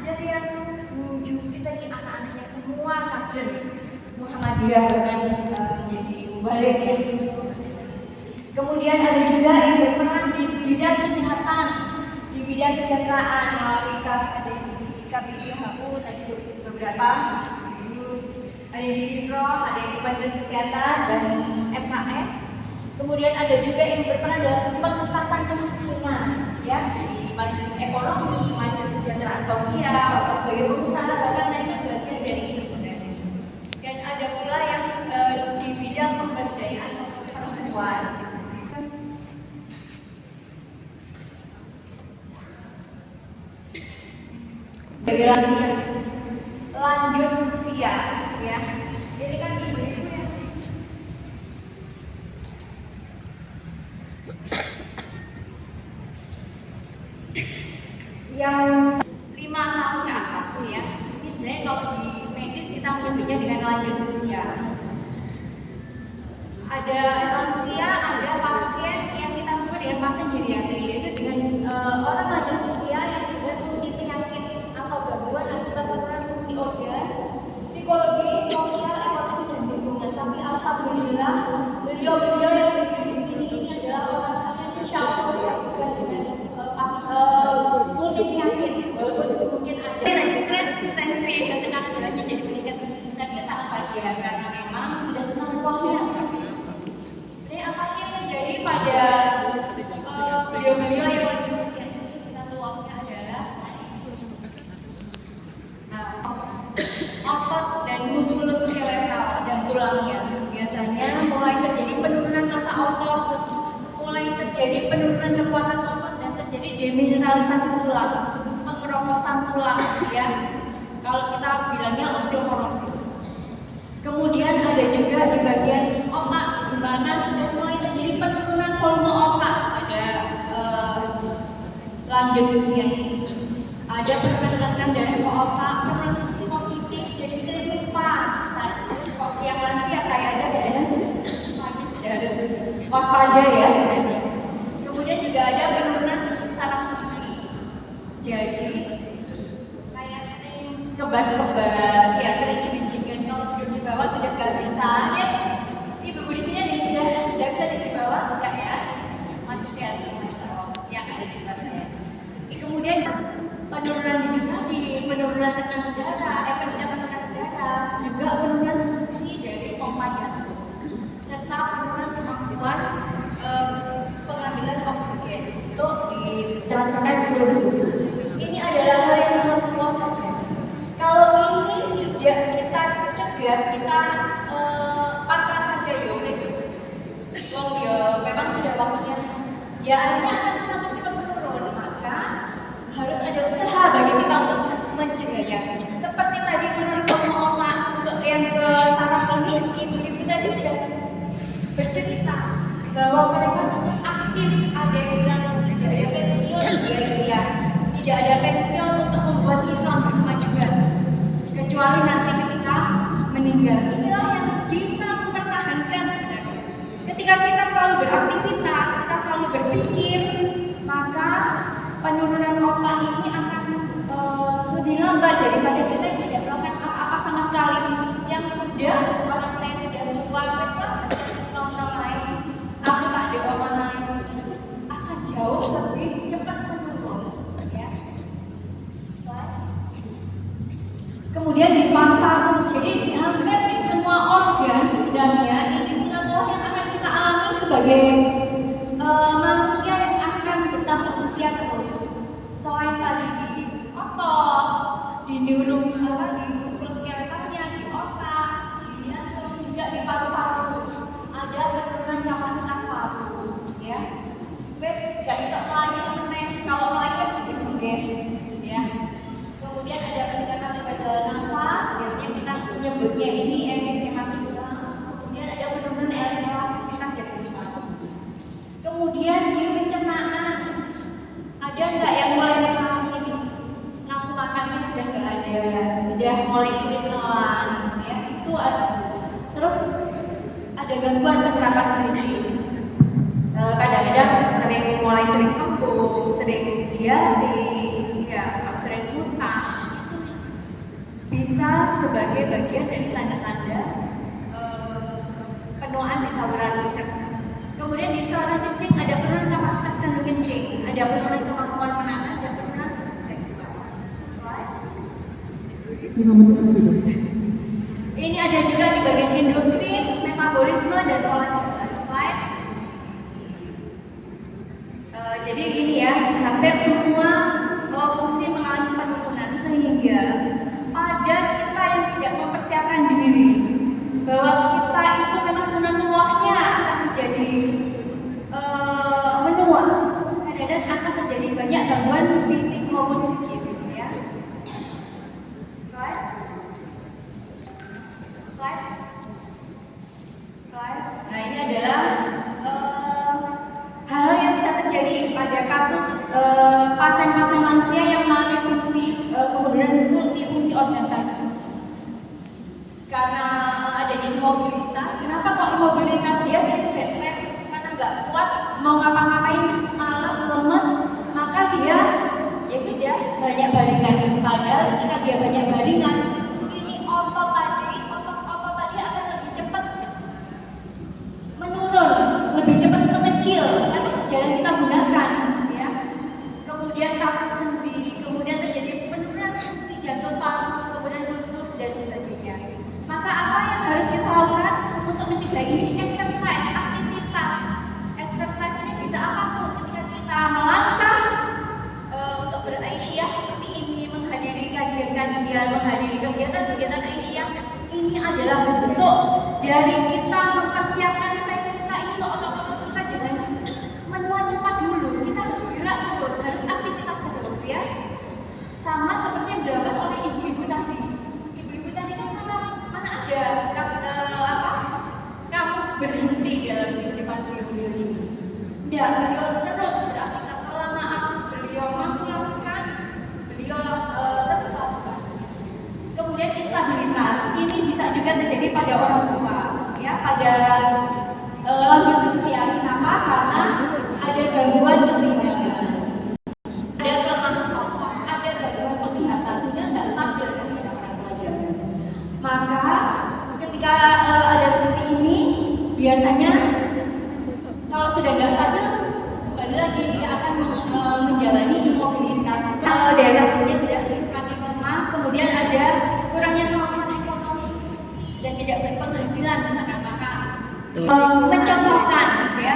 ada yang menjunjung tadi anak-anaknya semua kader Muhammadiyah bahkan menjadi mubalik. Kemudian ada juga yang berperan di bidang kesehatan, di bidang kesejahteraan melalui ada yang di KBIHU tadi beberapa, ada yang di Dipro, ada yang di Majelis Kesehatan dan FKS. Kemudian ada juga yang berperan dalam pengentasan kemiskinan, ya di Majelis Ekonomi, Majelis Kesejahteraan Sosial, atau sebagai pengusaha bahkan nanti bagian dari ini sebenarnya. Dan ada pula yang di bidang pemberdayaan perempuan. Generasi lanjut usia, ya. Ini kan ibu-ibu ya. Yang 5 tahun ke atas ya. Ini sebenarnya kalau di medis kita menyebutnya dengan lanjut usia. Ada lansia, ada pasien yang kita sebut dengan pasien geriatri, yaitu dengan orang lanjut usia yang juga memiliki penyakit atau gangguan akibat penurunan fungsi alhamdulillah beliau-beliau yang berdiri di sini ini adalah orang-orang yang insya Allah ya, bukan dengan multi penyakit, walaupun mungkin ada tensi dan tekanan darahnya jadi meningkat, tapi sangat wajar karena memang sudah sunatullah. Jadi apa sih yang terjadi pada beliau-beliau yang lagi usia ini? Sunatullahnya adalah otot dan muskulus skeletal dan tulangnya biasanya mulai terjadi penurunan massa otot, mulai terjadi penurunan kekuatan otot dan terjadi demineralisasi tulang, pengeroposan tulang ya. Kalau kita bilangnya osteoporosis. Kemudian ada juga di bagian otak di mana sudah mulai terjadi penurunan volume otak, ada lanjut usia ini. Ada penurunan darah ke otak, penurunan fungsi kognitif, jadi sering lupa. Yang lansia saya aja kadang-kadang sudah harus waspada ya sebenarnya. Kemudian juga ada penurunan saraf kaki, jadi kayak sering kebas-kebas, ya sering dibingkingkan kalau tidur di bawah sudah nggak bisa. Ya, ibu di sini ada sudah tidak bisa di bawah, enggak ya? Masih sehat yang ada di bawah ya. Kemudian penurunan denyut nadi, penurunan tekanan darah, tekanan darah, juga penurunan fungsi dari pompa jantung, serta penurunan kemampuan pengambilan oksigen untuk ditransferkan ke seluruh tubuh. Ini adalah hal yang sangat luar saja. Kalau ini tidak kita cegah, kita pasrah saja ya, memang sudah waktunya. Ya akhirnya akan semakin cepat menurun, maka harus ada usaha bagi kita untuk mencegahnya. Seperti tadi menurut volume otak untuk yang ke saraf ini, ibu-ibu tadi sudah bercerita bahwa mereka tetap aktif. Ada yang bilang tidak ada pensiun, iya, tidak ada pensiun untuk membuat Islam berkemajuan, kecuali nanti ketika meninggal. Inilah yang bisa mempertahankan. Ketika kita selalu beraktivitas, kita selalu berpikir, maka penurunan otak ini akan lebih lambat daripada kita yang tidak melakukan apa-apa sama sekali. Yang sudah, orang saya sudah tua, besar, nongkrong lain, aku tak ada orang lain, akan jauh lebih cepat menurun. Ya. Kemudian di paru-paru, jadi hampir di semua organ sebenarnya ini sunatullah yang akan kita alami sebagai manusia yang akan bertambah usia terus. Selain tadi di otot, di neuron, di muskuloskeletalnya, di otak, di jantung, juga di paru-paru ada penurunan kapasitas paru, ya. Wes nggak bisa melayu meneh, kalau melayu sedikit mungkin, ya. Kemudian ada peningkatan lebar jalan nafas, biasanya kita menyebutnya ini emfisematisme. Kemudian ada penurunan elastisitas dari paru. Kemudian di pencernaan, ada nggak yang mulai mengalami nafsu makannya sudah nggak ada, sudah mulai sulit menelan, ya itu ada. Terus ada gangguan pencerapan gizi, kadang-kadang mulai sering kembung, sering diare, ya sering muntah. Bisa sebagai bagian dari tanda-tanda penuaan di saluran cerna. Kemudian di saluran kencing ada penurunan kapasitas kandung kencing, ada penurunan kemampuan menahan, ada penurunan seksual. Ini ada juga di bagian endokrin, metabolisme dan pola hidup. Jadi ini ya, hampir semua fungsi mengalami penurunan sehingga pada kita yang tidak mempersiapkan diri bahwa kita itu memang sunatullahnya akan menjadi menua, kadang-kadang akan terjadi banyak gangguan fisik maupun psikis, ya. Slide. Nah ini adalah hal yang bisa terjadi pada kasus pasien-pasien lansia yang mengalami fungsi kemudian multifungsi organ tadi. Karena adanya imobilitas, kenapa kok imobilitas? Dia sering bed rest karena nggak kuat mau ngapa-ngapain, malas, lemes, maka dia ya sudah banyak baringan. Padahal ketika dia banyak baringan, ini otot tadi akan lebih cepat kalian menghadiri kegiatan-kegiatan Aisyah, ini adalah bentuk dari kita mempersiapkan supaya kita ini otot-otot kita jangan menua cepat dulu. Kita harus gerak terus, harus aktivitas terus ya. Sama seperti yang dilakukan oleh ibu-ibu tadi. Ibu-ibu tadi kan mana ada kamus berhenti dalam kehidupan beliau ini. Tidak, beliau terus beraktivitas selama beliau mampu lakukan, beliau terus lakukan. Kemudian instabilitas ini bisa juga terjadi pada orang tua, ya, pada lanjut usia. Kenapa? Karena ada gangguan keseimbangan, ada kelemahan otot, ada gangguan penglihatan sehingga nggak stabil ketika orang belajar. Maka ketika ada seperti ini, biasanya kalau sudah nggak stabil, kembali lagi dia akan menjalani imobilitas. Daya tahannya sudah semakin lemah, kemudian ada kurangnya kemampuan ekonomi dan tidak berpenghasilan misalkan, maka mencontohkan ya,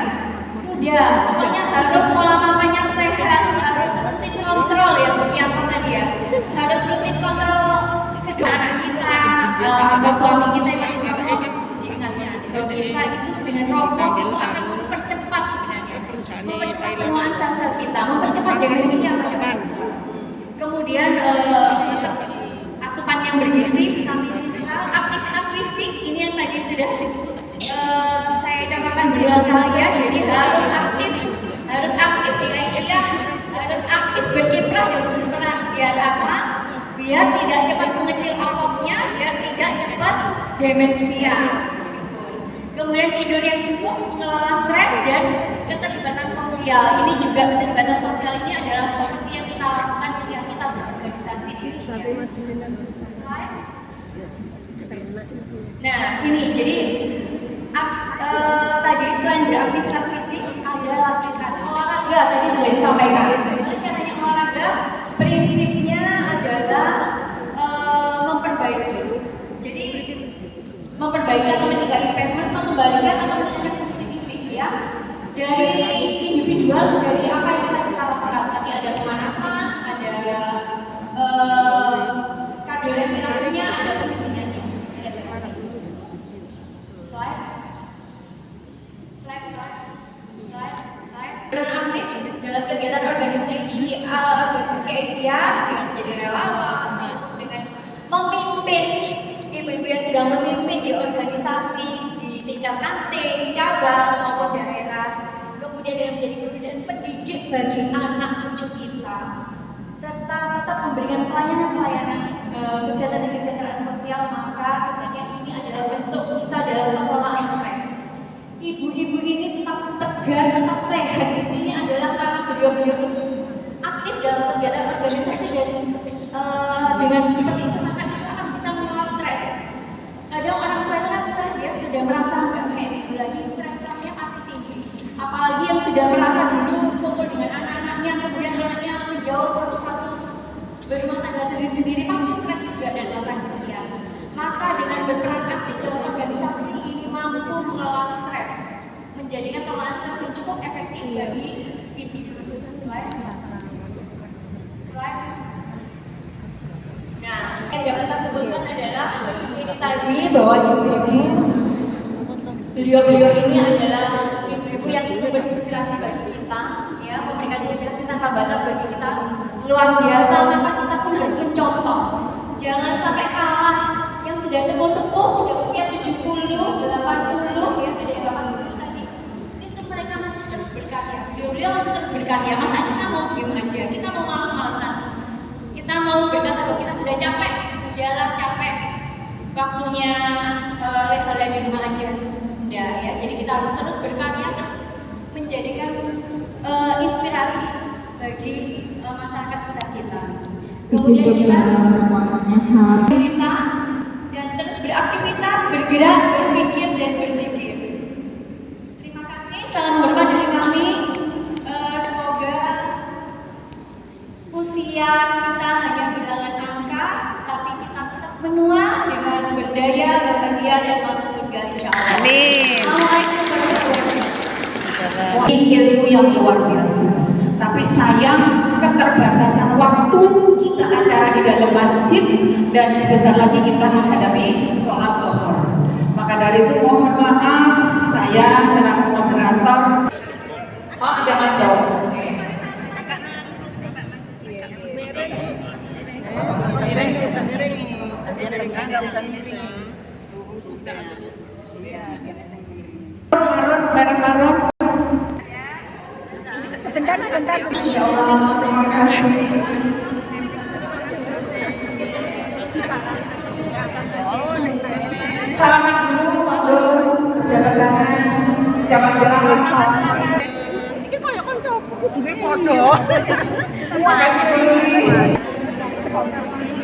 sudah pokoknya harus pola makannya sehat, harus rutin kontrol ya Bukianto tadi ya, harus rutin kontrol kedua anak kita atau suami kita yang masih rokok. Diingat ya, kalau kita itu dengan rokok itu akan mempercepat penuaan sel-sel kita, mempercepat daya percepatan. Kemudian asupan yang bergizi, vitamin mineral, aktivitas fisik ini yang tadi sudah saya contohkan berulang kali ya. Jadi harus aktif di Aisyah, harus aktif berkiprah dan berperan. Biar apa? Biar tidak cepat mengecil ototnya, biar tidak cepat demensia. Kemudian tidur yang cukup, mengelola stres dan keterlibatan sosial. Ini juga keterlibatan sosial ini adalah seperti yang kita lakukan ketika kita berorganisasi di Nah, ini jadi tadi selain beraktivitas fisik ada latihan olahraga tadi sudah disampaikan. Caranya olahraga prinsipnya adalah memperbaiki. Jadi memperbaiki atau mencegah impairment, mengembalikan atau meningkatkan fungsi fisik ya. Dari individual, dari apa yang kita bisa lakukan. Tadi ada pemanasan, ada kardiorespirasinya, ada pendinginannya. Peran aktif dalam kegiatan organisasi Aisyah dengan menjadi relawan, dengan memimpin ibu-ibu yang sedang memimpin di organisasi di tingkat ranting, cabang maupun daerah, kemudian dengan menjadi guru dan pendidik bagi anak cucu kita, serta tetap memberikan pelayanan kesehatan dan kesejahteraan sosial. Maka sebenarnya ini adalah bentuk kita dalam pengelolaan stres. Ibu-ibu ini tetap tegar, tetap sehat di sini adalah karena beliau-beliau ini aktif dalam kegiatan organisasi dan dengan seperti itu maka kita akan bisa mengelola stres. Kadang orang tua itu kan stres ya, sudah merasa nggak kayak ibu lagi, stresnya pasti tinggi. Apalagi yang sudah merasa dulu kumpul dengan anak-anaknya, kemudian anaknya menjauh satu-satu berumah tangga sendiri-sendiri, pasti stres juga dan merasa kesepian. Maka dengan berperan aktif dalam organisasi ini mampu mengelola stres, menjadikan pengelolaan stres yang cukup efektif bagi ibu. Nah, yang dapat kita sebutkan adalah ini tadi bahwa ibu-ibu, beliau-beliau ini adalah ibu-ibu yang sumber inspirasi bagi kita, ya, memberikan inspirasi tanpa batas bagi kita luar biasa. Maka kita pun harus mencontoh, jangan sampai kalah. Yang sudah sepuh-sepuh, sudah usia 70, 80, ya, ada yang 80 tadi, itu mereka masih terus berkarya. Beliau masih terus berkarya. Masa kita mau diem aja, kita mau malas-malasan, kita mau berkata bahwa kita sudah capek, sudahlah capek, waktunya leha-leha di rumah aja. Udah ya, jadi kita harus terus berkarya, terus menjadikan inspirasi bagi masyarakat sekitar kita. Kemudian kita dan terus beraktivitas, bergerak, berpikir dan berpikir. Terima kasih, salam hormat dari kami. Semoga usia kita hanya bilangan angka, tapi kita tetap menua dengan berdaya, bahagia dan masuk surga insyaallah. Amin. Assalamualaikum warahmatullahi wabarakatuh. Ilmu yang luar biasa, tapi sayang keterbatasan waktu kita acara di dalam masjid dan sebentar lagi kita menghadapi sholat zuhur. Maka dari itu mohon maaf, saya selaku moderator agak masuk. Bareng-bareng. Sebentar. Insya Allah, terima kasih. Salaman dulu, waktu jabat tangan, jabat selamat. Ini kaya kan coba, kudunya podo. Terima kasih dulu nih.